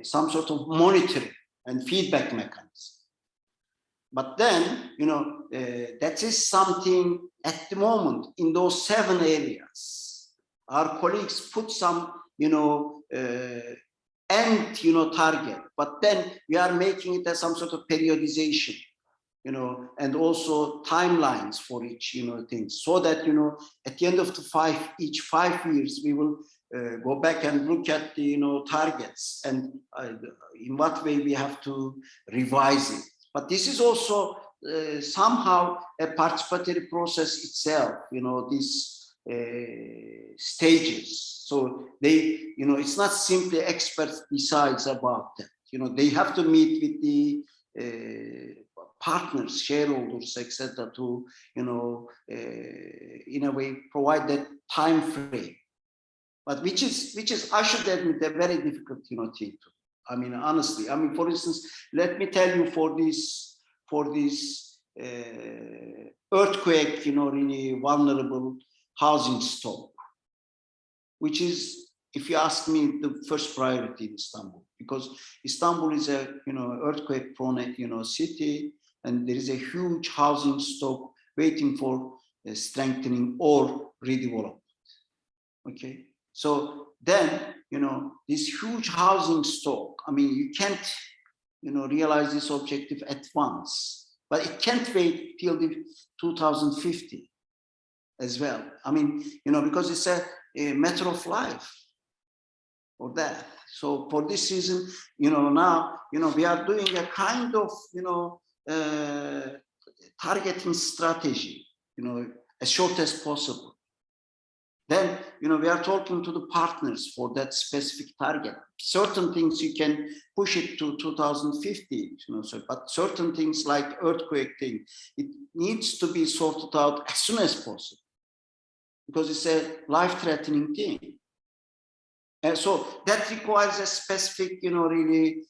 some sort of monitoring and feedback mechanism. But then, that is something at the moment in those 7 areas. Our colleagues put some, end, target, but then we are making it as some sort of periodization, and also timelines for each, things, so that, at the end of each 5 years, we will go back and look at the, targets and in what way we have to revise it. But this is also somehow a participatory process itself, these stages. So they, it's not simply experts decides about that. They have to meet with the partners, shareholders, etc., to, in a way, provide that time frame. But which is, I should admit, a very difficult, thing to do. I mean, honestly, for instance, let me tell you, for this earthquake, really vulnerable housing stock, which is, if you ask me, the first priority in Istanbul, because Istanbul is a, earthquake-prone, city, and there is a huge housing stock waiting for strengthening or redevelopment. Okay, so then, this huge housing stock, you can't, realize this objective at once, but it can't wait till the 2050 as well. Because it's a matter of life or death. So for this reason, now, we are doing a kind of, targeting strategy, as short as possible. Then, we are talking to the partners for that specific target. Certain things you can push it to 2050, but certain things like earthquake thing, it needs to be sorted out as soon as possible, because it's a life-threatening thing. And so that requires a specific, really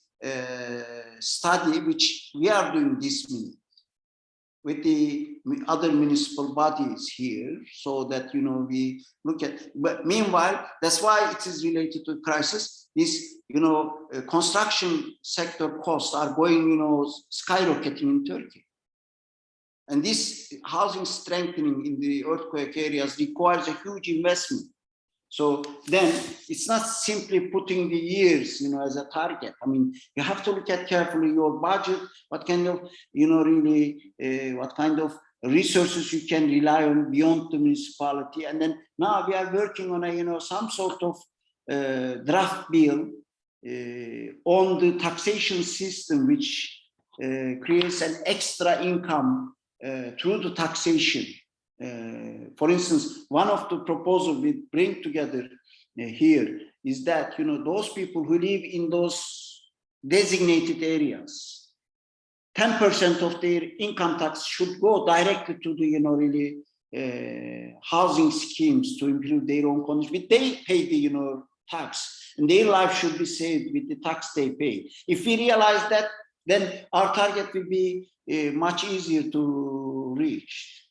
study, which we are doing this minute with the other municipal bodies here, so that, we look at, but meanwhile, that's why it is related to crisis. This, construction sector costs are going, skyrocketing in Turkey. And this housing strengthening in the earthquake areas requires a huge investment. So then it's not simply putting the years, as a target. You have to look at carefully your budget, what kind of, really, what kind of resources you can rely on beyond the municipality. And then now we are working on a, some sort of draft bill on the taxation system, which creates an extra income through the taxation. For instance, one of the proposals we bring together here is that, those people who live in those designated areas, 10% of their income tax should go directly to the, really housing schemes to improve their own conditions. They pay the, tax, and their life should be saved with the tax they pay. If we realize that, then our target will be much easier to reach.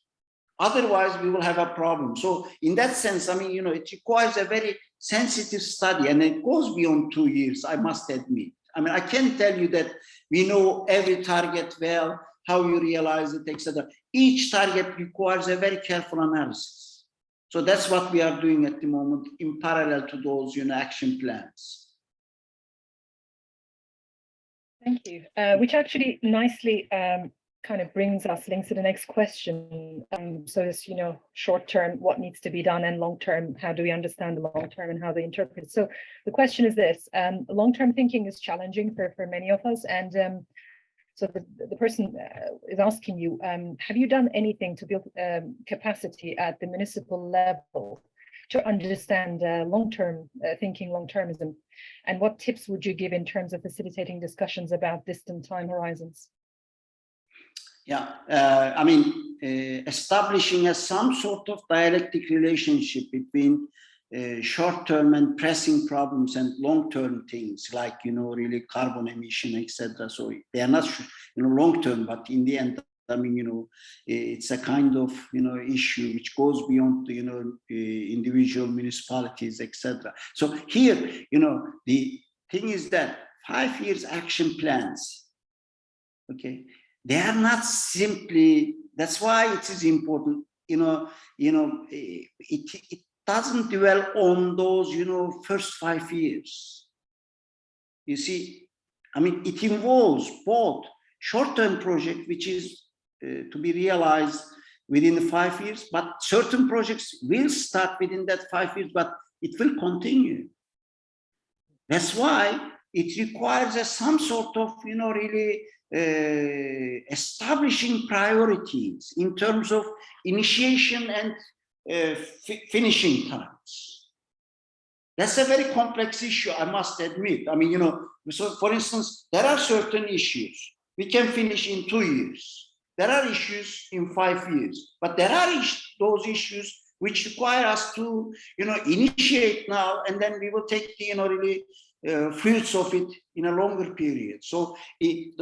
Otherwise, we will have a problem. So in that sense, it requires a very sensitive study, and it goes beyond 2 years, I must admit. I can't tell you that we know every target well, how you realize it, etc. Each target requires a very careful analysis. So that's what we are doing at the moment in parallel to those, action plans. Thank you, which actually nicely kind of links to the next question. So it's, short term, what needs to be done, and long term, how do we understand the long term and how they interpret it? So the question is this: long term thinking is challenging for many of us, and so the person is asking you, have you done anything to build capacity at the municipal level to understand long-term thinking, long-termism, and what tips would you give in terms of facilitating discussions about distant time horizons? Yeah, establishing some sort of dialectic relationship between short-term and pressing problems and long-term things like, really carbon emission, etc. So they are not, long-term, but in the end, I mean, it's a kind of, issue which goes beyond the, individual municipalities, etc. So here, the thing is that 5 years action plans, okay, they are not simply, that's why it is important, it doesn't dwell on those, first 5 years. You see, I mean, it involves both short-term project, which is to be realized within the 5 years, but certain projects will start within that 5 years, but it will continue. That's why it requires some sort of, really establishing priorities in terms of initiation and finishing times. That's a very complex issue, I must admit. I mean, so for instance, there are certain issues we can finish in 2 years. There are issues in 5 years, but there are those issues which require us to, initiate now, and then we will take the, really fruits of it in a longer period. So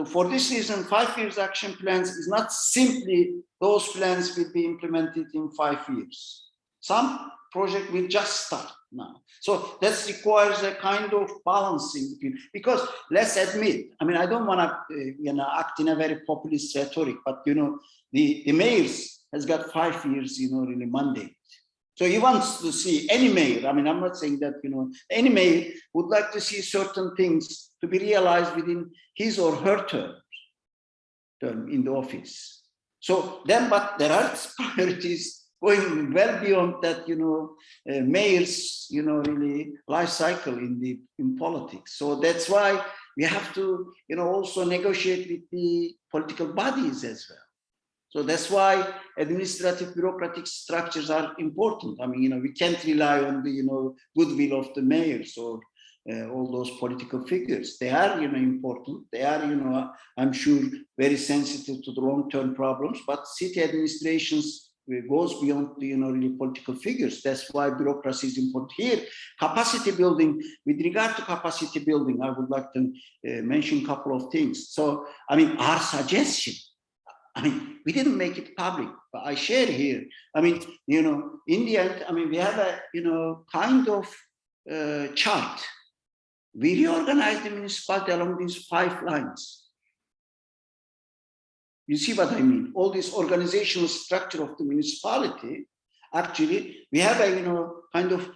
for this reason, 5 years action plans is not simply those plans will be implemented in 5 years. Some project will just start now. So that requires a kind of balancing between, because let's admit, I mean, I don't want to act in a very populist rhetoric, but the mayors has got 5 years, really mandate. So he wants to see, any mayor, I mean, I'm not saying that, any mayor would like to see certain things to be realized within his or her term in the office. So then, but there are priorities going well beyond that, mayor's, really life cycle in politics. So that's why we have to, also negotiate with the political bodies as well. So that's why administrative bureaucratic structures are important. I mean, we can't rely on the, goodwill of the mayors or all those political figures. They are, important. They are, I'm sure, very sensitive to the long-term problems, but city administrations goes beyond the, really political figures. That's why bureaucracy is important here. Capacity building, with regard to capacity building, I would like to mention a couple of things. So, I mean, our suggestion, I mean, we didn't make it public, but I share here. I mean, in the end, I mean, we have a, kind of chart. We reorganized the municipality along these 5 lines. You see what I mean? All this organizational structure of the municipality, actually, we have a, kind of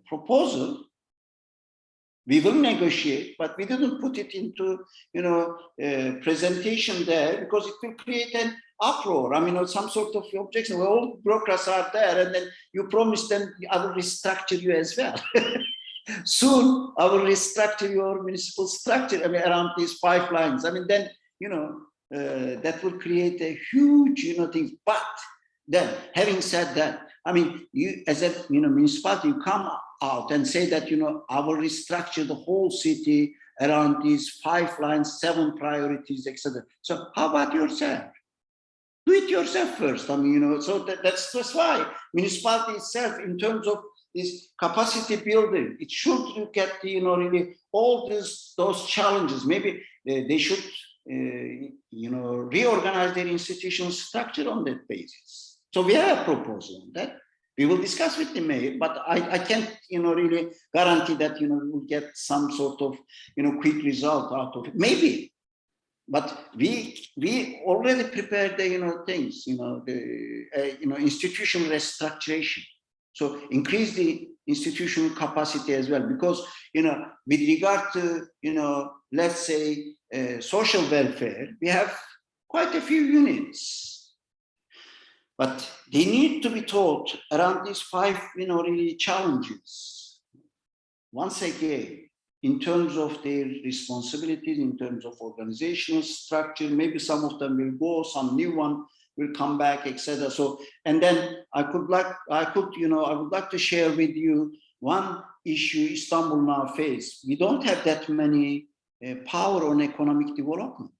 proposal. We will negotiate, but we didn't put it into, presentation there because it will create an uproar. I mean, some sort of objection. Well, all bureaucrats are there, and then you promise them, I will restructure you as well. Soon, I will restructure your municipal structure. I mean, around these 5 lines. I mean, then, that will create a huge, thing. But then, having said that, I mean, you as a, municipality, you come out and say that, I will restructure the whole city around these 5 lines, 7 priorities, etc. So how about yourself? Do it yourself first. I mean, so that's why municipality itself, in terms of this capacity building, it should look at the, really all those challenges. Maybe they should, reorganize their institutional structure on that basis. So we have a proposal on that. We will discuss with the mayor, but I can't, really guarantee that, we will get some sort of, quick result out of it. Maybe, but we already prepared the, things, the, institutional restructuration. So increase the institutional capacity as well, because, with regard to, let's say, social welfare, we have quite a few units. But they need to be taught around these 5, really challenges. Once again, in terms of their responsibilities, in terms of organizational structure, maybe some of them will go, some new one will come back, etc. So, and then I would like to share with you one issue Istanbul now faces. We don't have that many power on economic development,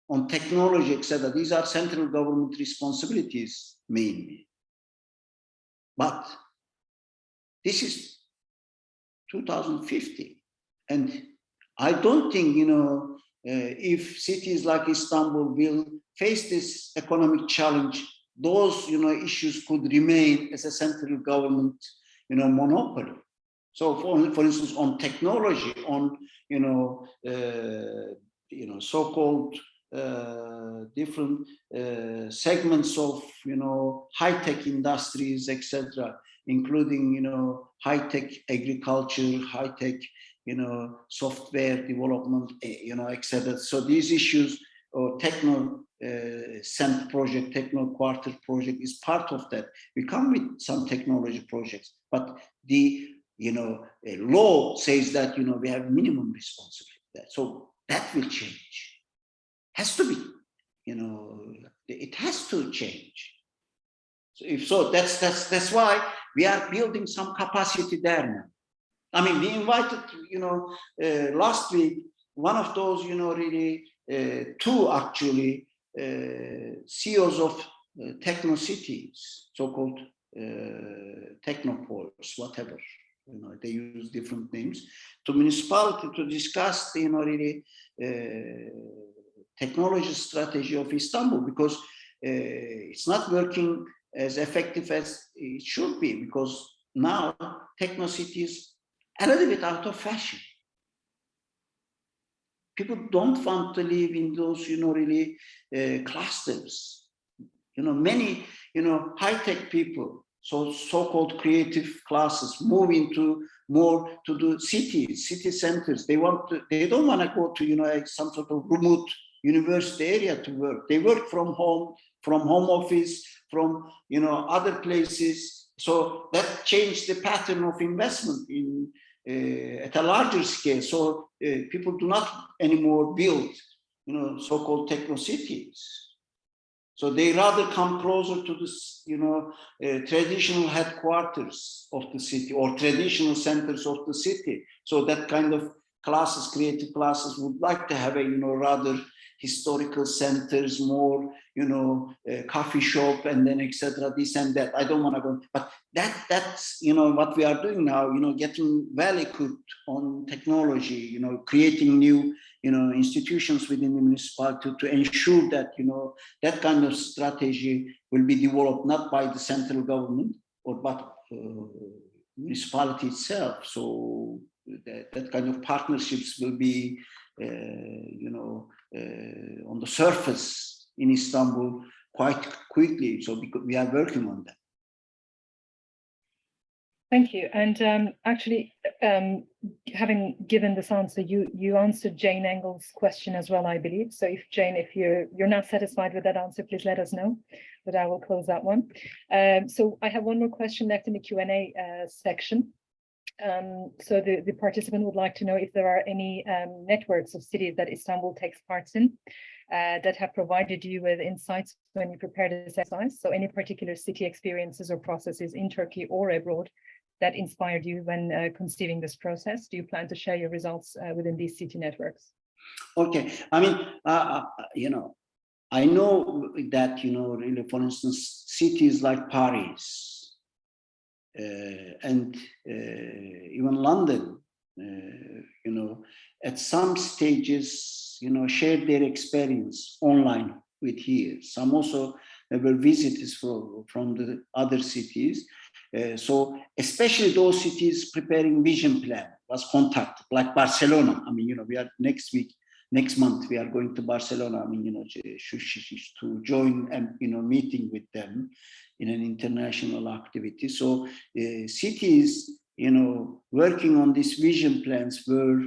on technology, etc. These are central government responsibilities mainly. But this is 2050. And I don't think, if cities like Istanbul will face this economic challenge, those issues could remain as a central government monopoly. So for instance, on technology, on so-called different segments of high-tech industries, etc., including high-tech agriculture, high-tech software development, etc. So these issues, or techno cent project, techno quarter project is part of that. We come with some technology projects, but the law says that we have minimum responsibility there. So that will change. Has to be, it has to change. So if so, that's why we are building some capacity there now. I mean, we invited, last week, one of those, really, two actually CEOs of techno cities, so-called technopoles, whatever. They use different names, to municipality to discuss, really technology strategy of Istanbul, because it's not working as effective as it should be, because now techno cities a little bit out of fashion. People don't want to live in those, really clusters. Many, high-tech people, so-called creative classes, move into more to the cities, city centers. They don't want to go to, some sort of remote university area to work. They work from home office, from, other places. So that changed the pattern of investment in at a larger scale. So people do not anymore build, so-called techno cities. So they rather come closer to this, traditional headquarters of the city or traditional centers of the city. So that kind of classes, creative classes, would like to have a, rather historical centers, more, coffee shop, and then etc. This and that. I don't want to go, but that's what we are doing now. Getting well equipped on technology. Creating new institutions within the municipality to ensure that that kind of strategy will be developed not by the central government but municipality itself. So that kind of partnerships will be on the surface in Istanbul quite quickly. So because we are working on that. Thank you. And actually, having given this answer, you answered Jane Engel's question as well, I believe. So if Jane, if you're not satisfied with that answer, please let us know, but I will close that one. So I have one more question left in the Q&A section. So the participant would like to know if there are any networks of cities that Istanbul takes part in that have provided you with insights when you prepared this exercise. So any particular city experiences or processes in Turkey or abroad that inspired you when conceiving this process? Do you plan to share your results within these city networks? Okay, I mean, I know that, really, for instance, cities like Paris and even London, at some stages, shared their experience online with here. Some also were visitors from the other cities. So especially those cities preparing vision plan was contacted, like Barcelona. I mean, we are next month, we are going to Barcelona, I mean, to join and, meeting with them in an international activity. So cities, working on these vision plans were,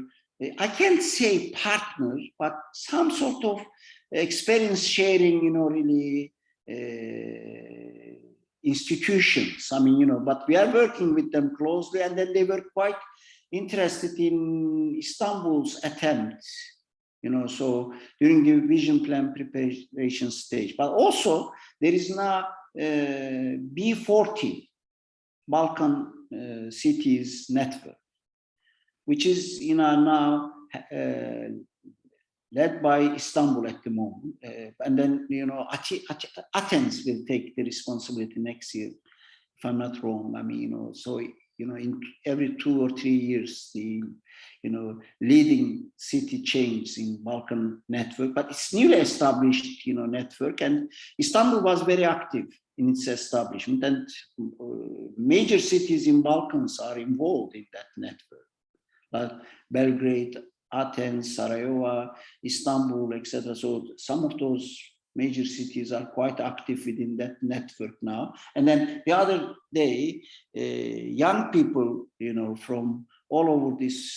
I can't say partner, but some sort of experience sharing, really, institutions. I mean, but we are working with them closely, and then they were quite interested in Istanbul's attempt, so during the vision plan preparation stage. But also there is now B40, Balkan Cities Network, which is, now led by Istanbul at the moment, and then Athens will take the responsibility next year, if I'm not wrong. I mean, so in every 2 or 3 years, the leading city change in Balkan network, but it's newly established, network, and Istanbul was very active in its establishment, and major cities in Balkans are involved in that network, like Belgrade, Athens, Sarajevo, Istanbul, etc. So some of those major cities are quite active within that network now. And then the other day, young people, from all over these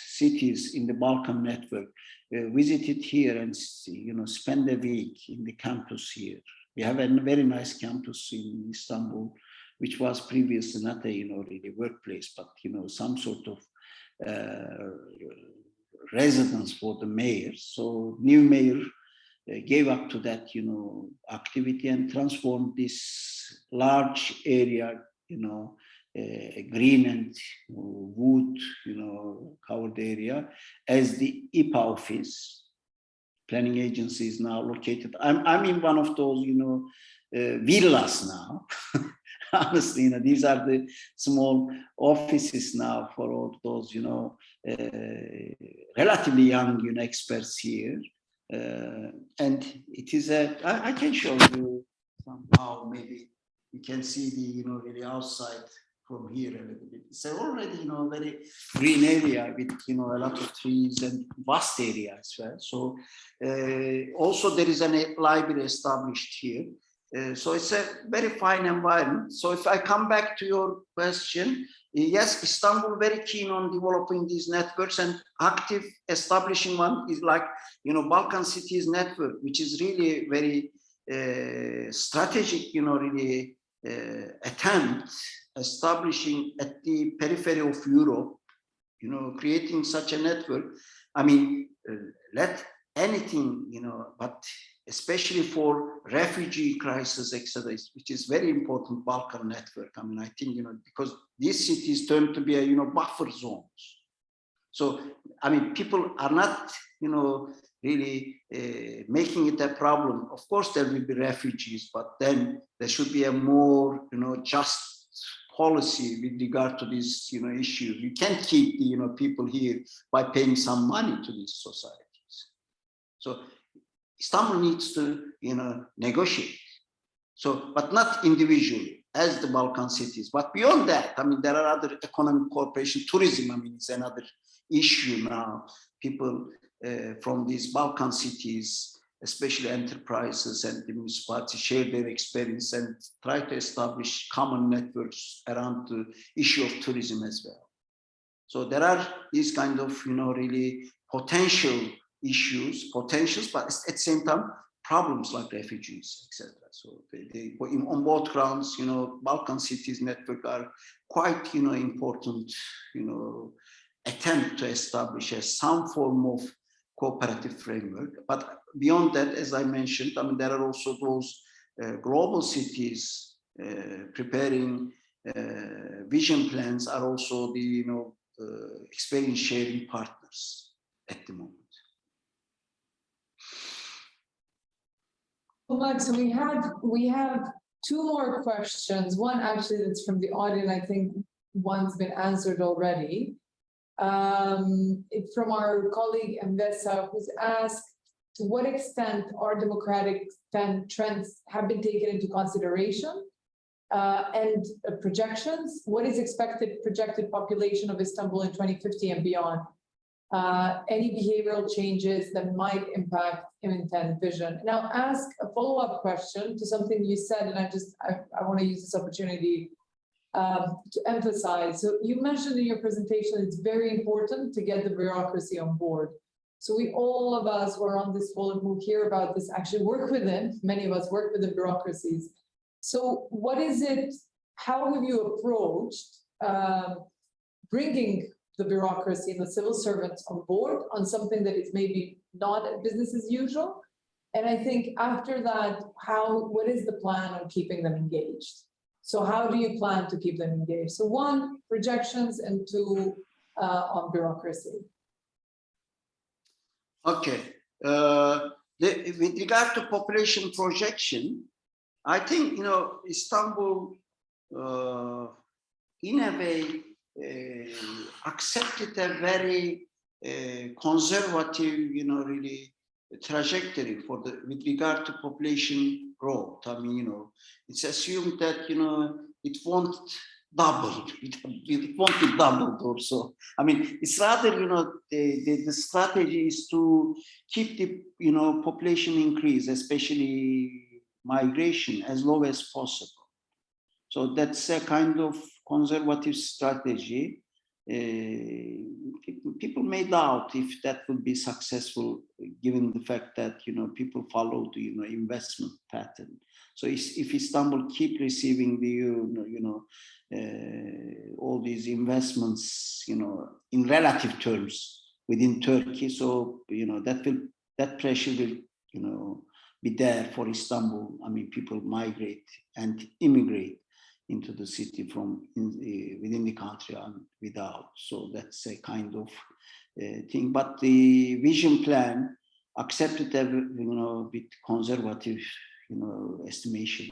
cities in the Balkan network visited here and, spend a week in the campus here. We have a very nice campus in Istanbul, which was previously not a, really workplace, but, some sort of residence for the mayor. So new mayor gave up to that, activity and transformed this large area, green and wood, covered area as the IPA office. Planning agency is now located. I'm in one of those, villas now. Honestly, these are the small offices now for all those, relatively young, experts here. And it is I can show you somehow, maybe you can see the, really outside from here a little bit. It's already, very green area with, a lot of trees and vast area as well. So also there is a library established here. So it's a very fine environment. So if I come back to your question, yes, Istanbul very keen on developing these networks, and active establishing one is like, Balkan Cities Network, which is really very strategic, really attempt establishing at the periphery of Europe, creating such a network. I mean, let anything, but especially for refugee crisis, etc., which is very important Balkan network. I mean, I think, because these cities turn to be a, buffer zones. So, I mean, people are not, really making it a problem. Of course, there will be refugees, but then there should be a more, just policy with regard to this, issue. You can't keep the, people here by paying some money to these societies. So Istanbul needs to, negotiate. So, but not individually as the Balkan cities. But beyond that, I mean, there are other economic cooperation, tourism. I mean, it's another issue now. People from these Balkan cities, especially enterprises and the municipalities, share their experience and try to establish common networks around the issue of tourism as well. So there are these kind of, really potential issues, potentials, but at the same time, problems like refugees, etc. So they on both grounds, Balkan cities network are quite, important, attempt to establish some form of cooperative framework. But beyond that, as I mentioned, I mean, there are also those global cities preparing vision plans are also the, experience sharing partners at the moment. So we have two more questions. One actually that's from the audience. I think one's been answered already. From our colleague Mbesa, who's asked, to what extent our democratic trends have been taken into consideration and projections? What is projected population of Istanbul in 2050 and beyond? Any behavioral changes that might impact intent vision. And I'll ask a follow-up question to something you said, and I want to use this opportunity to emphasize. So you mentioned in your presentation, it's very important to get the bureaucracy on board. So all of us who are on this call and who hear about this actually work within, many of us work within bureaucracies. So what is it, how have you approached bringing the bureaucracy and the civil servants on board on something that is maybe not business as usual? And I think after that, what is the plan on keeping them engaged? So how do you plan to keep them engaged? So one, projections, and two, on bureaucracy. Okay. With regard to population projection, I think, Istanbul, in a way, accepted a very conservative, really trajectory with regard to population growth. I mean, it's assumed that, it won't double. It won't be doubled also. I mean, it's rather, the strategy is to keep the, population increase, especially migration, as low as possible. So that's a kind of conservative strategy. People may doubt if that will be successful, given the fact that people follow the investment pattern. So if Istanbul keep receiving the all these investments in relative terms within Turkey, so that pressure will be there for Istanbul. I mean, people migrate and immigrate into the city from within the country and without. So that's a kind of thing. But the vision plan accepted a bit conservative estimation.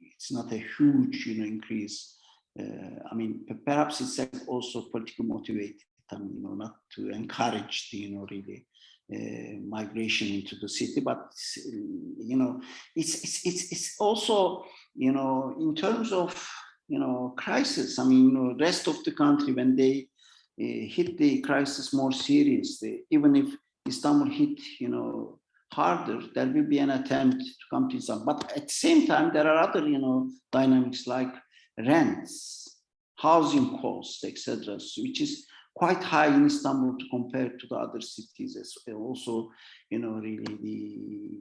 It's not a huge increase. I mean, perhaps it's also politically motivated. I mean, not to encourage the really migration into the city, but it's also in terms of crisis. I mean, rest of the country, when they hit the crisis more seriously, even if Istanbul hit harder, there will be an attempt to come to Istanbul. But at the same time, there are other dynamics like rents, housing costs, etc., which is quite high in Istanbul to compare to the other cities. Also, really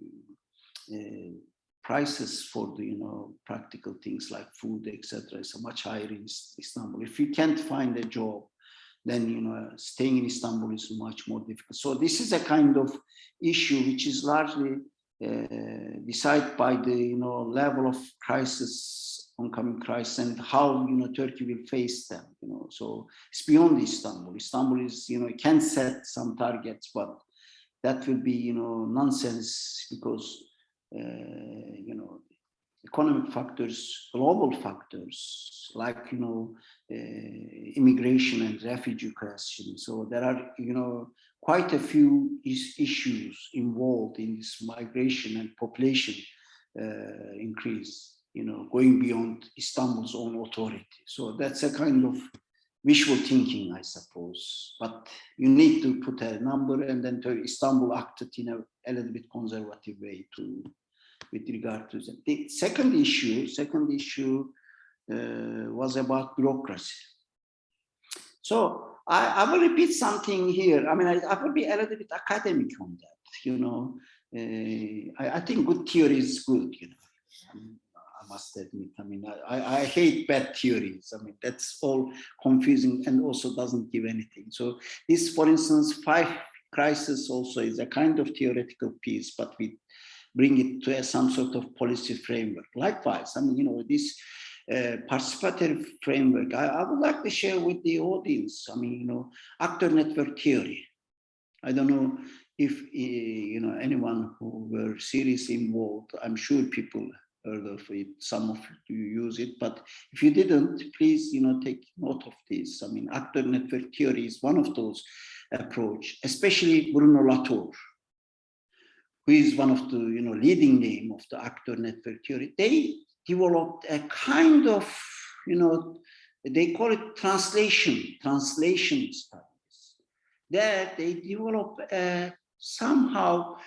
the prices for the practical things like food, etc., is much higher in Istanbul. If you can't find a job, then staying in Istanbul is much more difficult. So this is a kind of issue which is largely decided by the level of crisis, oncoming crisis, and how Turkey will face them. So it's beyond Istanbul. Istanbul is can set some targets, but that will be nonsense, because economic factors, global factors like immigration and refugee questions. So there are quite a few issues involved in this migration and population increase, going beyond Istanbul's own authority. So that's a kind of wishful thinking, I suppose. But you need to put a number, and then Istanbul acted in a little bit conservative way with regard to that. The second issue was about bureaucracy. So I will repeat something here. I mean, I will be a little bit academic on that. I think good theory is good. I must admit. I mean, I hate bad theories. I mean, that's all confusing and also doesn't give anything. So this, for instance, 5 crisis also is a kind of theoretical piece, but we bring it to some sort of policy framework. Likewise, I mean, this participatory framework, I would like to share with the audience. I mean, actor network theory. I don't know if anyone who were seriously involved. I'm sure people heard of it. Some of you use it, but if you didn't, please take note of this. I mean, actor network theory is one of those approach, especially Bruno Latour, who is one of the leading name of the actor network theory. They developed a kind of they call it translation studies. There they develop somehow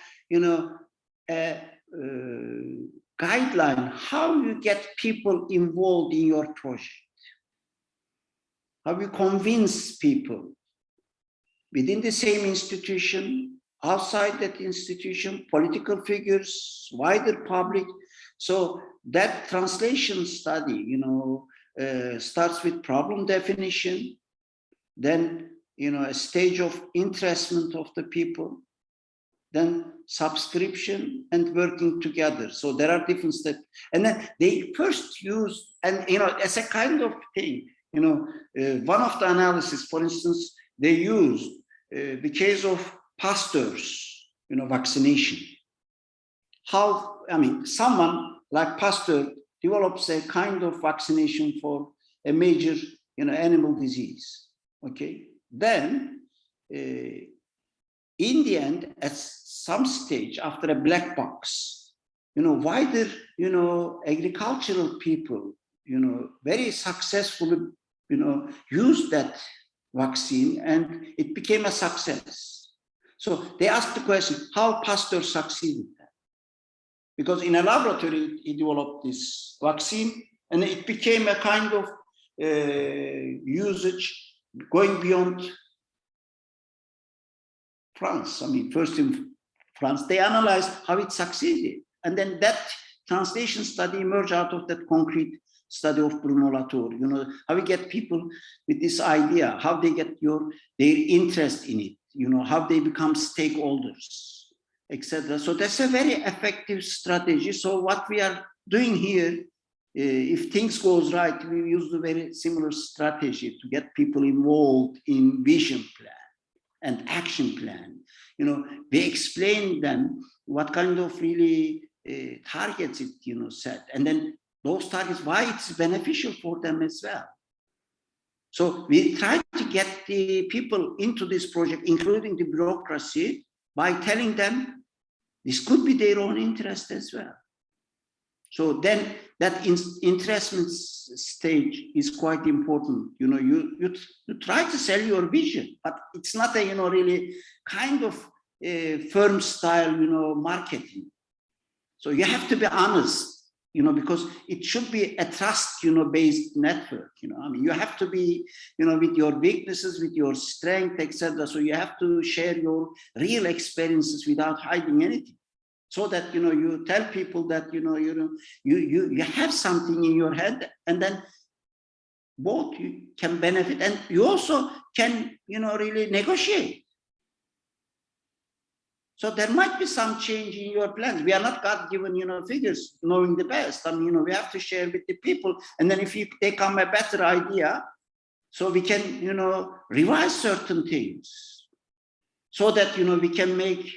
a guideline how you get people involved in your project, how you convince people within the same institution, outside that institution, political figures, wider public. So that translation study, starts with problem definition, then, a stage of interestment of the people, then subscription and working together. So there are different steps. And then they first use, and, as a kind of thing, one of the analysis, for instance, they used the case of Pasteur's, vaccination. How, I mean, someone like Pasteur develops a kind of vaccination for a major animal disease. Okay, then in the end, at some stage after a black box, wider, agricultural people, very successfully, used that vaccine and it became a success. So they asked the question, how Pasteur succeeded that? Because in a laboratory, he developed this vaccine and it became a kind of usage going beyond France. I mean, first in France, they analyzed how it succeeded. And then that translation study emerged out of that concrete study of Bruno Latour, how we get people with this idea, how they get their interest in it, how they become stakeholders, etc. So that's a very effective strategy. So what we are doing here, if things goes right, we use a very similar strategy to get people involved in vision plan and action plan. We explain them what kind of really targets it, set, and then those targets, why it's beneficial for them as well. So we try to get the people into this project, including the bureaucracy, by telling them this could be their own interest as well. So then that investment stage is quite important. You try to sell your vision, but it's not a really kind of firm style marketing. So you have to be honest, because it should be a trust based network. I mean, you have to be with your weaknesses, with your strength, etc. So you have to share your real experiences without hiding anything. So that you tell people that you have something in your head, and then both you can benefit, and you also can really negotiate. So there might be some change in your plans. We are not God-given figures knowing the best. I mean, we have to share with the people, and then if they come a better idea, so we can revise certain things, so that we can make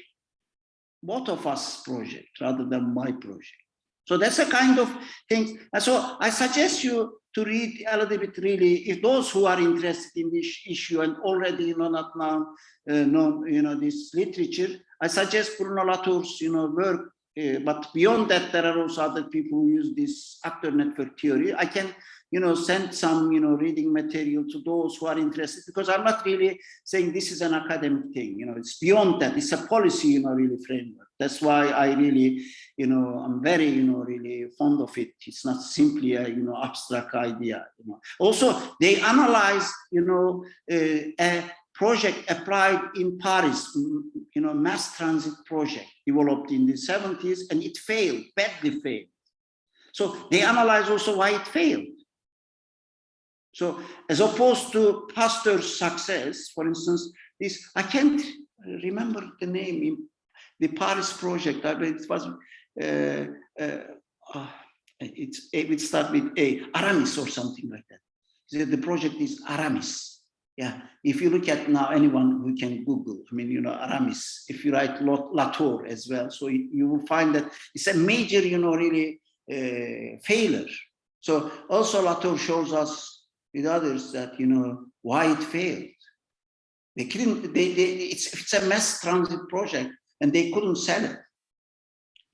both of us project rather than my project. So that's a kind of thing. And so I suggest you to read a little bit really, if those who are interested in this issue and already not now know this literature, I suggest Bruno Latour's work. But beyond that, there are also other people who use this actor network theory. I can send some reading material to those who are interested, because I'm not really saying this is an academic thing. It's beyond that. It's a policy really framework. That's why I really I'm very really fond of it. It's not simply a abstract idea. Also they analyze a project applied in Paris, mass transit project developed in the 70s, and it failed, badly failed. So they analyze also why it failed. So as opposed to Pasteur's success, for instance, this, I can't remember the name in the Paris project. I mean, it was, it would start with A, Aramis or something like that. The project is Aramis. Yeah, if you look at now, anyone who can Google, I mean, Aramis, if you write Latour as well, so you will find that it's a major, really failure. So also Latour shows us with others that, why it failed. They couldn't, it's a mass transit project and they couldn't sell it.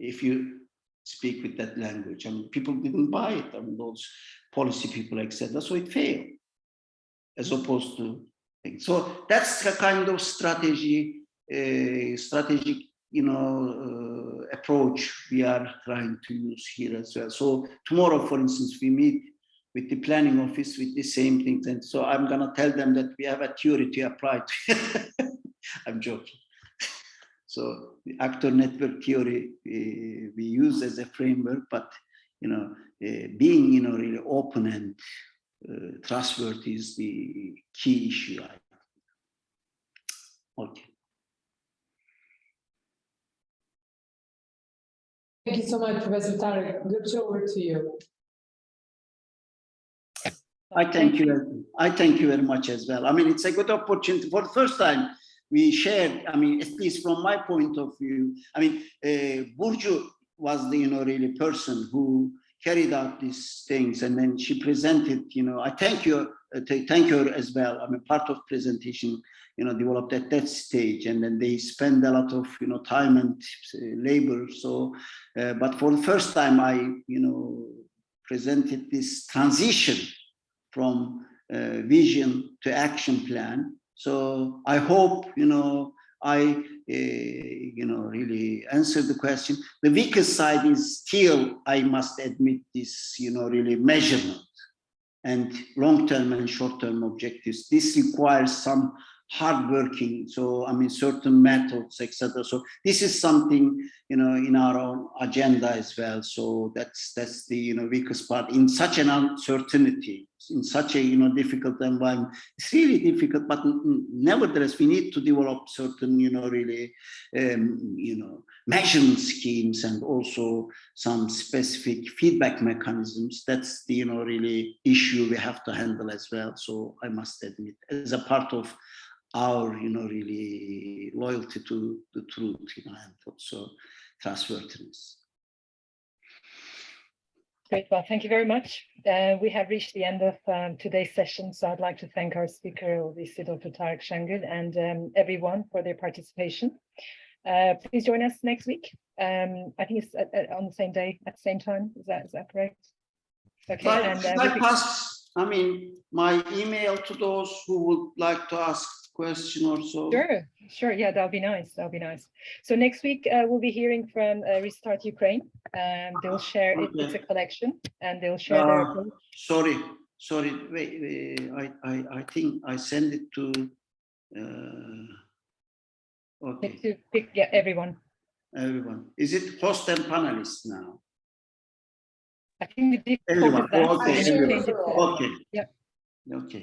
If you speak with that language, I mean, people didn't buy it. I mean, those policy people, etc. So it failed, as opposed to things. So that's the kind of strategic, approach we are trying to use here as well. So tomorrow, for instance, we meet with the planning office with the same things. And so I'm gonna tell them that we have a theory to apply to. I'm joking. So the actor network theory we use as a framework, but being really open and trustworthy is the key issue. Okay. Thank you so much, Professor Tarık. Gokce, over to you. I thank you. I thank you very much as well. I mean, it's a good opportunity. For the first time, we shared, I mean, at least from my point of view, I mean, Burcu was the, really person who carried out these things, and then she presented, I thank her as well. I mean, part of presentation, developed at that stage, and then they spend a lot of, time and labor. So, but for the first time, I, presented this transition from vision to action plan. So I hope, I, really answered the question. The weakest side is still, I must admit this, really measurement and long-term and short-term objectives. This requires some hard working. So, I mean, certain methods, etc. So this is something, in our own agenda as well. So that's the, weakest part in such an uncertainty, in such a, difficult environment. It's really difficult, but nevertheless, we need to develop certain, really, measurement schemes and also some specific feedback mechanisms. That's the, really issue we have to handle as well. So I must admit, as a part of our, really loyalty to the truth, and also trustworthiness. Great, well, thank you very much. We have reached the end of today's session, so I'd like to thank our speaker, obviously Dr. Tarık Şengül, and everyone for their participation. Please join us next week. I think it's on the same day, at the same time. Is that correct? Okay. I pass, my email to those who would like to ask question or so. Sure. Yeah, that'll be nice. So next week we'll be hearing from Restart Ukraine. They'll share it's a collection, and they'll share their approach. Sorry. Wait. I think I send it to. Okay. To pick, yeah, everyone. Is it host and panelists now? I think the Everyone. Okay. Okay. Yeah. Okay.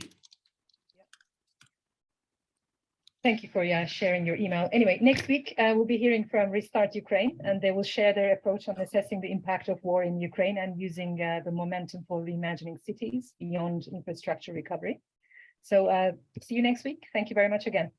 Thank you for sharing your email. Anyway, next week we'll be hearing from Restart Ukraine, and they will share their approach on assessing the impact of war in Ukraine and using the momentum for reimagining cities beyond infrastructure recovery. So see you next week. Thank you very much again.